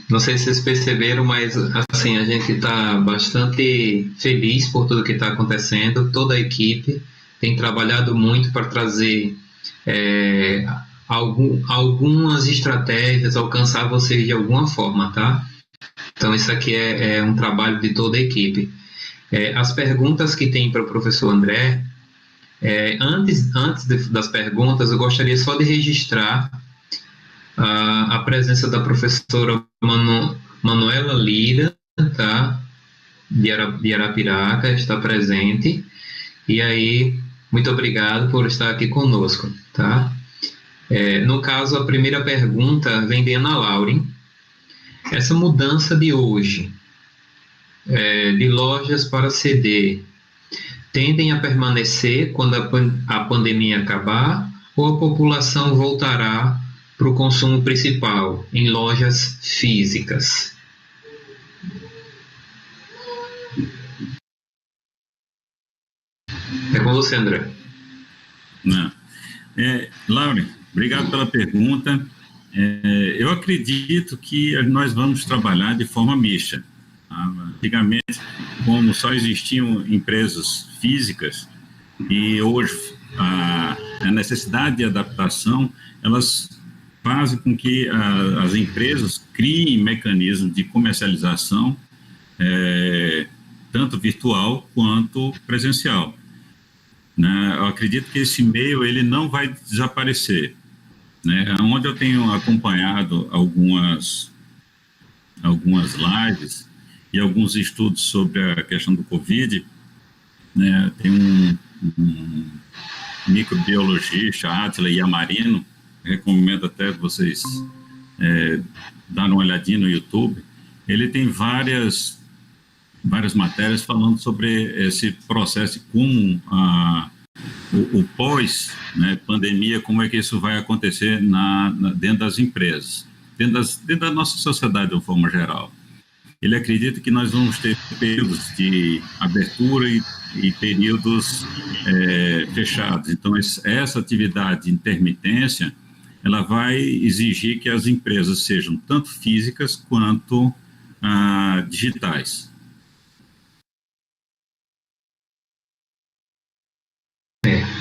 Não sei se vocês perceberam, mas assim, a gente está bastante feliz por tudo que está acontecendo. Toda a equipe tem trabalhado muito para trazer algumas estratégias, alcançar vocês de alguma forma, tá? Então, isso aqui é um trabalho de toda a equipe. As perguntas que tem para o professor André, antes das perguntas, eu gostaria só de registrar a presença da professora Manuela Lira, tá? De Arapiraca, está presente. E aí, muito obrigado por estar aqui conosco, tá? No caso, a primeira pergunta vem de Ana Lauren. Essa mudança de hoje, de lojas para CD, tendem a permanecer quando a pandemia acabar, ou a população voltará para o consumo principal, em lojas físicas? É com você, André. Lauren, obrigado pela pergunta. Eu acredito que nós vamos trabalhar de forma mista. Antigamente, como só existiam empresas físicas, e hoje a necessidade de adaptação, elas fazem com que as empresas criem mecanismos de comercialização, tanto virtual quanto presencial. Né? Eu acredito que esse meio ele não vai desaparecer. Né? Onde eu tenho acompanhado algumas lives e alguns estudos sobre a questão do Covid, né? Tem um microbiologista, Átila Yamarino, recomendo até vocês darem uma olhadinha no YouTube. Ele tem várias matérias falando sobre esse processo, como o pós, né, pandemia, como é que isso vai acontecer dentro das empresas, dentro da nossa sociedade de uma forma geral. Ele acredita que nós vamos ter períodos de abertura e períodos fechados. Então, essa atividade de intermitência, ela vai exigir que as empresas sejam tanto físicas quanto digitais.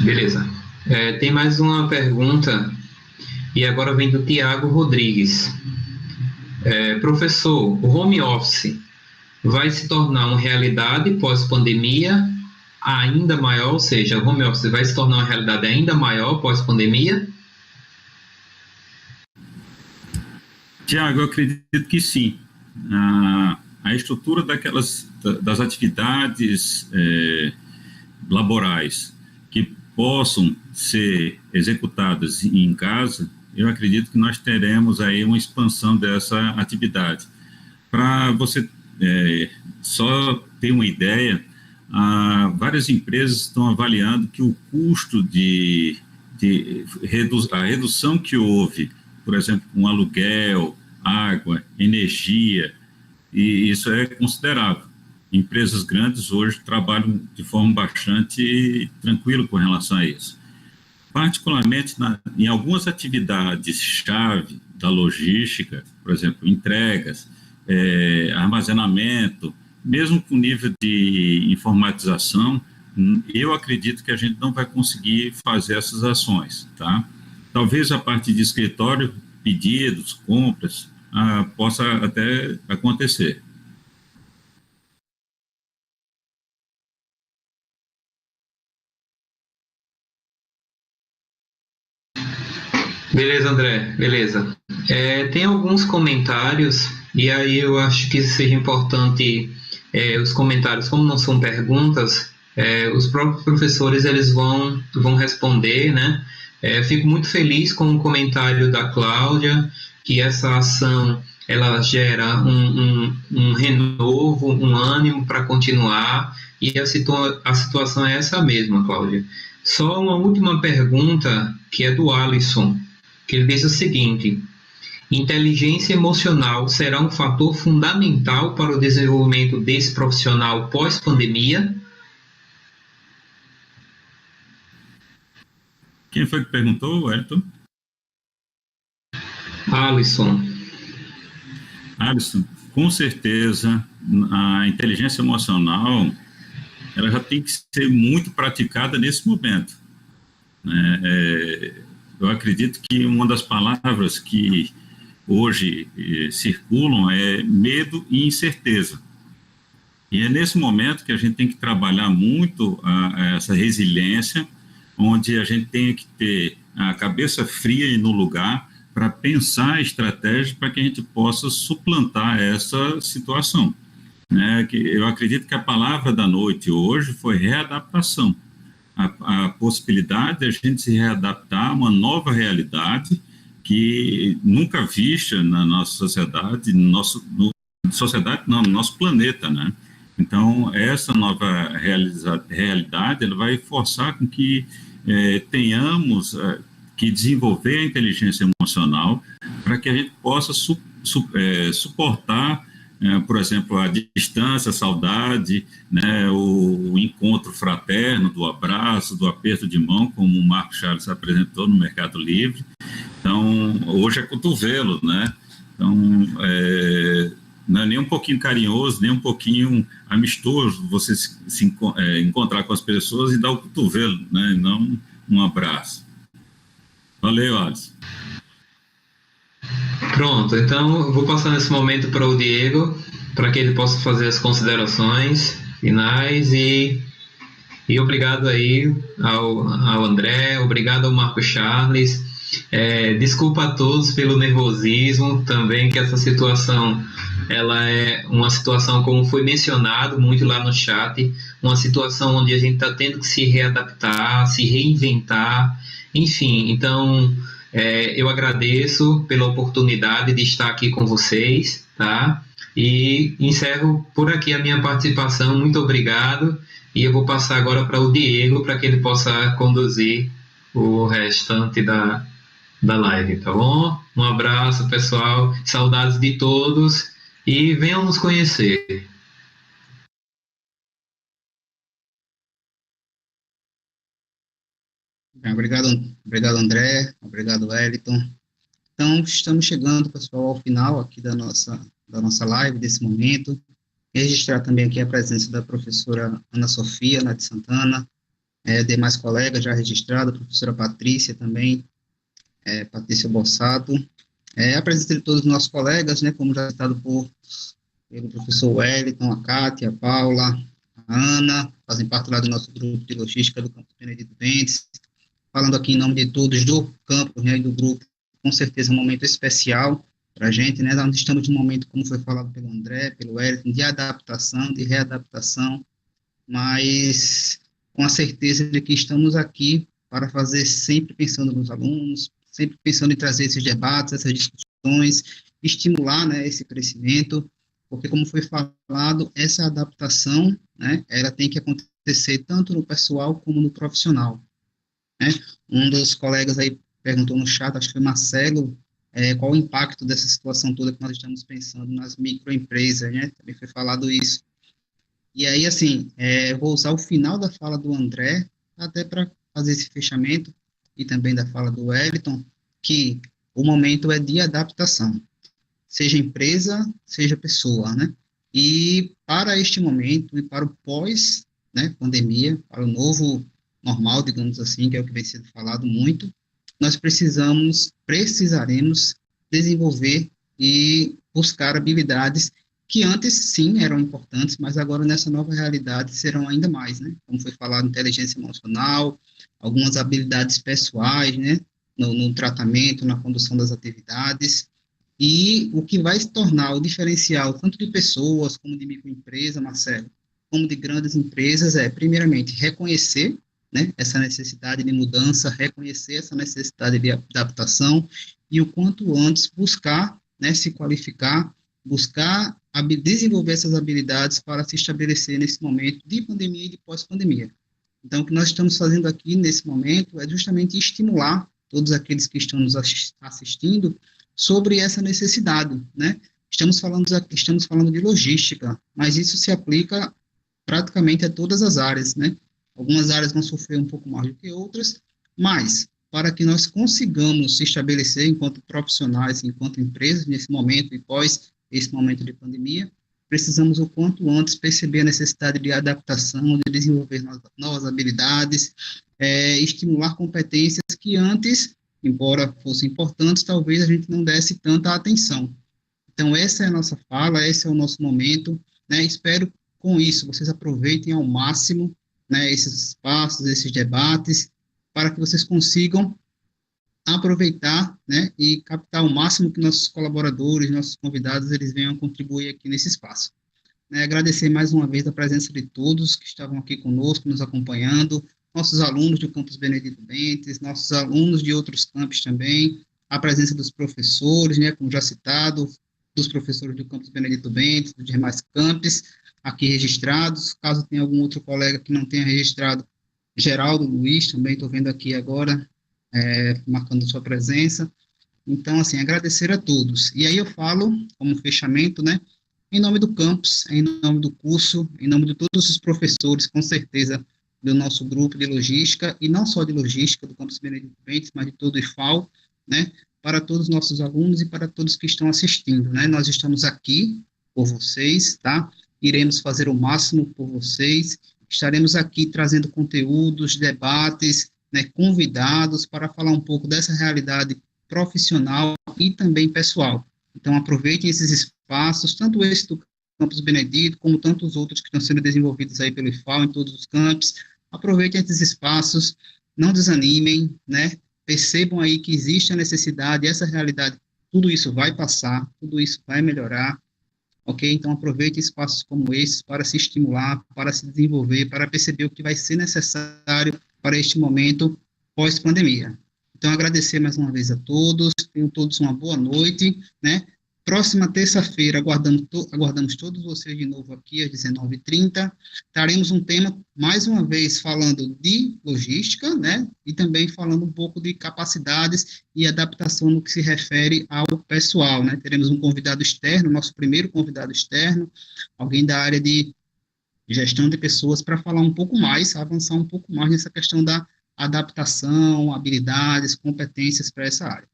Beleza. Tem mais uma pergunta, e agora vem do Tiago Rodrigues. Professor, o home office vai se tornar uma realidade pós-pandemia ainda maior, ou seja, o home office vai se tornar uma realidade ainda maior pós-pandemia? Tiago, eu acredito que sim. A estrutura das atividades laborais que possam ser executadas em casa, eu acredito que nós teremos aí uma expansão dessa atividade. Para você só ter uma ideia, várias empresas estão avaliando que o custo a redução que houve, por exemplo, com aluguel, água, energia, e isso é considerável. Empresas grandes hoje trabalham de forma bastante tranquila com relação a isso. Particularmente em algumas atividades-chave da logística, por exemplo, entregas, armazenamento, mesmo com nível de informatização, eu acredito que a gente não vai conseguir fazer essas ações, tá? Talvez a parte de escritório, pedidos, compras, possa até acontecer. Beleza, André, beleza. Tem alguns comentários, e aí eu acho que seja importante os comentários, como não são perguntas, os próprios professores eles vão responder, né? Fico muito feliz com o comentário da Cláudia, que essa ação ela gera um renovo, um ânimo para continuar, e a situação é essa mesma, Cláudia. Só uma última pergunta, que é do Alisson, que ele diz o seguinte: inteligência emocional será um fator fundamental para o desenvolvimento desse profissional pós-pandemia? Quem foi que perguntou, Wellington? Alisson, com certeza, a inteligência emocional ela já tem que ser muito praticada nesse momento, né? Eu acredito que uma das palavras que hoje circulam é medo e incerteza. E é nesse momento que a gente tem que trabalhar muito essa resiliência, onde a gente tem que ter a cabeça fria e no lugar para pensar estratégias para que a gente possa suplantar essa situação, né? Que eu acredito que a palavra da noite hoje foi readaptação, a possibilidade de a gente se readaptar a uma nova realidade que nunca vista na nossa sociedade, no nosso planeta, né? Então, essa nova realidade, ela vai forçar com que tenhamos que desenvolver a inteligência emocional para que a gente possa suportar, por exemplo, a distância, a saudade, né, o encontro fraterno, do abraço, do aperto de mão, como o Marco Charles apresentou no Mercado Livre. Então, hoje é cotovelo, né? Então, não é nem um pouquinho carinhoso, nem um pouquinho amistoso você encontrar com as pessoas e dar o cotovelo, né? Não um abraço. Valeu, Alisson. Pronto, então eu vou passar nesse momento para o Diego, para que ele possa fazer as considerações finais e obrigado aí ao André, obrigado ao Marco Charles. Desculpa a todos pelo nervosismo também, que essa situação ela é uma situação, como foi mencionado muito lá no chat, uma situação onde a gente está tendo que se readaptar, se reinventar, enfim. Então eu agradeço pela oportunidade de estar aqui com vocês, tá? E encerro por aqui a minha participação. Muito obrigado, e eu vou passar agora para o Diego, para que ele possa conduzir o restante da live, tá bom? Um abraço, pessoal, saudades de todos, e venham nos conhecer. Obrigado, André, obrigado, Wellington. Então, estamos chegando, pessoal, ao final aqui da nossa live, desse momento. Registrar também aqui a presença da professora Ana Sofia, de Santana, demais colegas já registrados, a professora Patrícia também, Patrícia Bossato, a presença de todos os nossos colegas, né, como já citado pelo professor Wellington, a Cátia, a Paula, a Ana, fazem parte lá do nosso grupo de logística do Campus Benedito Bentes. Falando aqui em nome de todos do campus, né, e do grupo, com certeza um momento especial para a gente, né? Nós estamos num momento, como foi falado pelo André, pelo Wellington, de adaptação, de readaptação, mas com a certeza de que estamos aqui para fazer, sempre pensando nos alunos, sempre pensando em trazer esses debates, essas discussões, estimular, né, esse crescimento, porque, como foi falado, essa adaptação, né, ela tem que acontecer tanto no pessoal como no profissional, né? Um dos colegas aí perguntou no chat, acho que foi Marcelo, qual o impacto dessa situação toda que nós estamos pensando nas microempresas, né? Também foi falado isso. E aí, assim, vou usar o final da fala do André, até para fazer esse fechamento, e também da fala do Wellington, que o momento é de adaptação, seja empresa, seja pessoa, né? E para este momento, e para o pós, né, pandemia, para o novo normal, digamos assim, que é o que vem sendo falado muito, nós precisaremos desenvolver e buscar habilidades que antes, sim, eram importantes, mas agora, nessa nova realidade, serão ainda mais, né? Como foi falado, inteligência emocional, algumas habilidades pessoais, né? No tratamento, na condução das atividades, e o que vai se tornar o diferencial, tanto de pessoas, como de microempresa, Marcelo, como de grandes empresas, primeiramente, reconhecer né, essa necessidade de mudança, reconhecer essa necessidade de adaptação e o quanto antes buscar, né, se qualificar, buscar desenvolver essas habilidades para se estabelecer nesse momento de pandemia e de pós-pandemia. Então, o que nós estamos fazendo aqui nesse momento é justamente estimular todos aqueles que estão nos assistindo sobre essa necessidade, né? Estamos falando de logística, mas isso se aplica praticamente a todas as áreas, né? Algumas áreas vão sofrer um pouco mais do que outras, mas para que nós consigamos se estabelecer enquanto profissionais, enquanto empresas, nesse momento e pós esse momento de pandemia, precisamos o quanto antes perceber a necessidade de adaptação, de desenvolver novas habilidades, estimular competências que antes, embora fossem importantes, talvez a gente não desse tanta atenção. Então, essa é a nossa fala, esse é o nosso momento, né? Espero, com isso, vocês aproveitem ao máximo, né, esses espaços, esses debates, para que vocês consigam aproveitar, né, e captar o máximo que nossos colaboradores, nossos convidados, eles venham contribuir aqui nesse espaço. Agradecer mais uma vez a presença de todos que estavam aqui conosco, nos acompanhando, nossos alunos do campus Benedito Bentes, nossos alunos de outros campos também, a presença dos professores, né, como já citado, dos professores do campus Benedito Bentes, dos demais campos aqui registrados, caso tenha algum outro colega que não tenha registrado, Geraldo, Luiz, também estou vendo aqui agora, marcando sua presença. Então, assim, agradecer a todos. E aí eu falo, como fechamento, né, em nome do campus, em nome do curso, em nome de todos os professores, com certeza, do nosso grupo de logística, e não só de logística do campus Benedito Bentes, mas de todo o IFAL, né, para todos os nossos alunos e para todos que estão assistindo, né, nós estamos aqui por vocês, tá, iremos fazer o máximo por vocês, estaremos aqui trazendo conteúdos, debates, né, convidados para falar um pouco dessa realidade profissional e também pessoal. Então, aproveitem esses espaços, tanto esse do Campus Benedito, como tantos outros que estão sendo desenvolvidos aí pelo IFAL, em todos os campos. Aproveitem esses espaços, não desanimem, né? Percebam aí que existe a necessidade, essa realidade, tudo isso vai passar, tudo isso vai melhorar, ok? Então, aproveitem espaços como esses para se estimular, para se desenvolver, para perceber o que vai ser necessário para este momento pós-pandemia. Então, agradecer mais uma vez a todos, tenham todos uma boa noite, né? Próxima terça-feira, aguardamos todos vocês de novo aqui às 19h30, teremos um tema, mais uma vez, falando de logística, né? E também falando um pouco de capacidades e adaptação no que se refere ao pessoal, né? Teremos um convidado externo, nosso primeiro convidado externo, alguém da área de gestão de pessoas, para falar um pouco mais, avançar um pouco mais nessa questão da adaptação, habilidades, competências para essa área.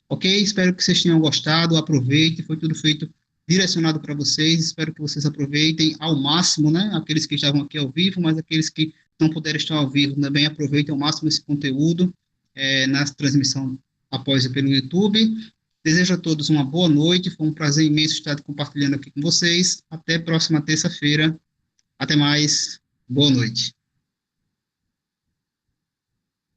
Ok? Espero que vocês tenham gostado, aproveitem, foi tudo feito direcionado para vocês, espero que vocês aproveitem ao máximo, né, aqueles que estavam aqui ao vivo, mas aqueles que não puderam estar ao vivo também aproveitem ao máximo esse conteúdo na transmissão após pelo YouTube. Desejo a todos uma boa noite, foi um prazer imenso estar compartilhando aqui com vocês, até a próxima terça-feira, até mais, boa noite.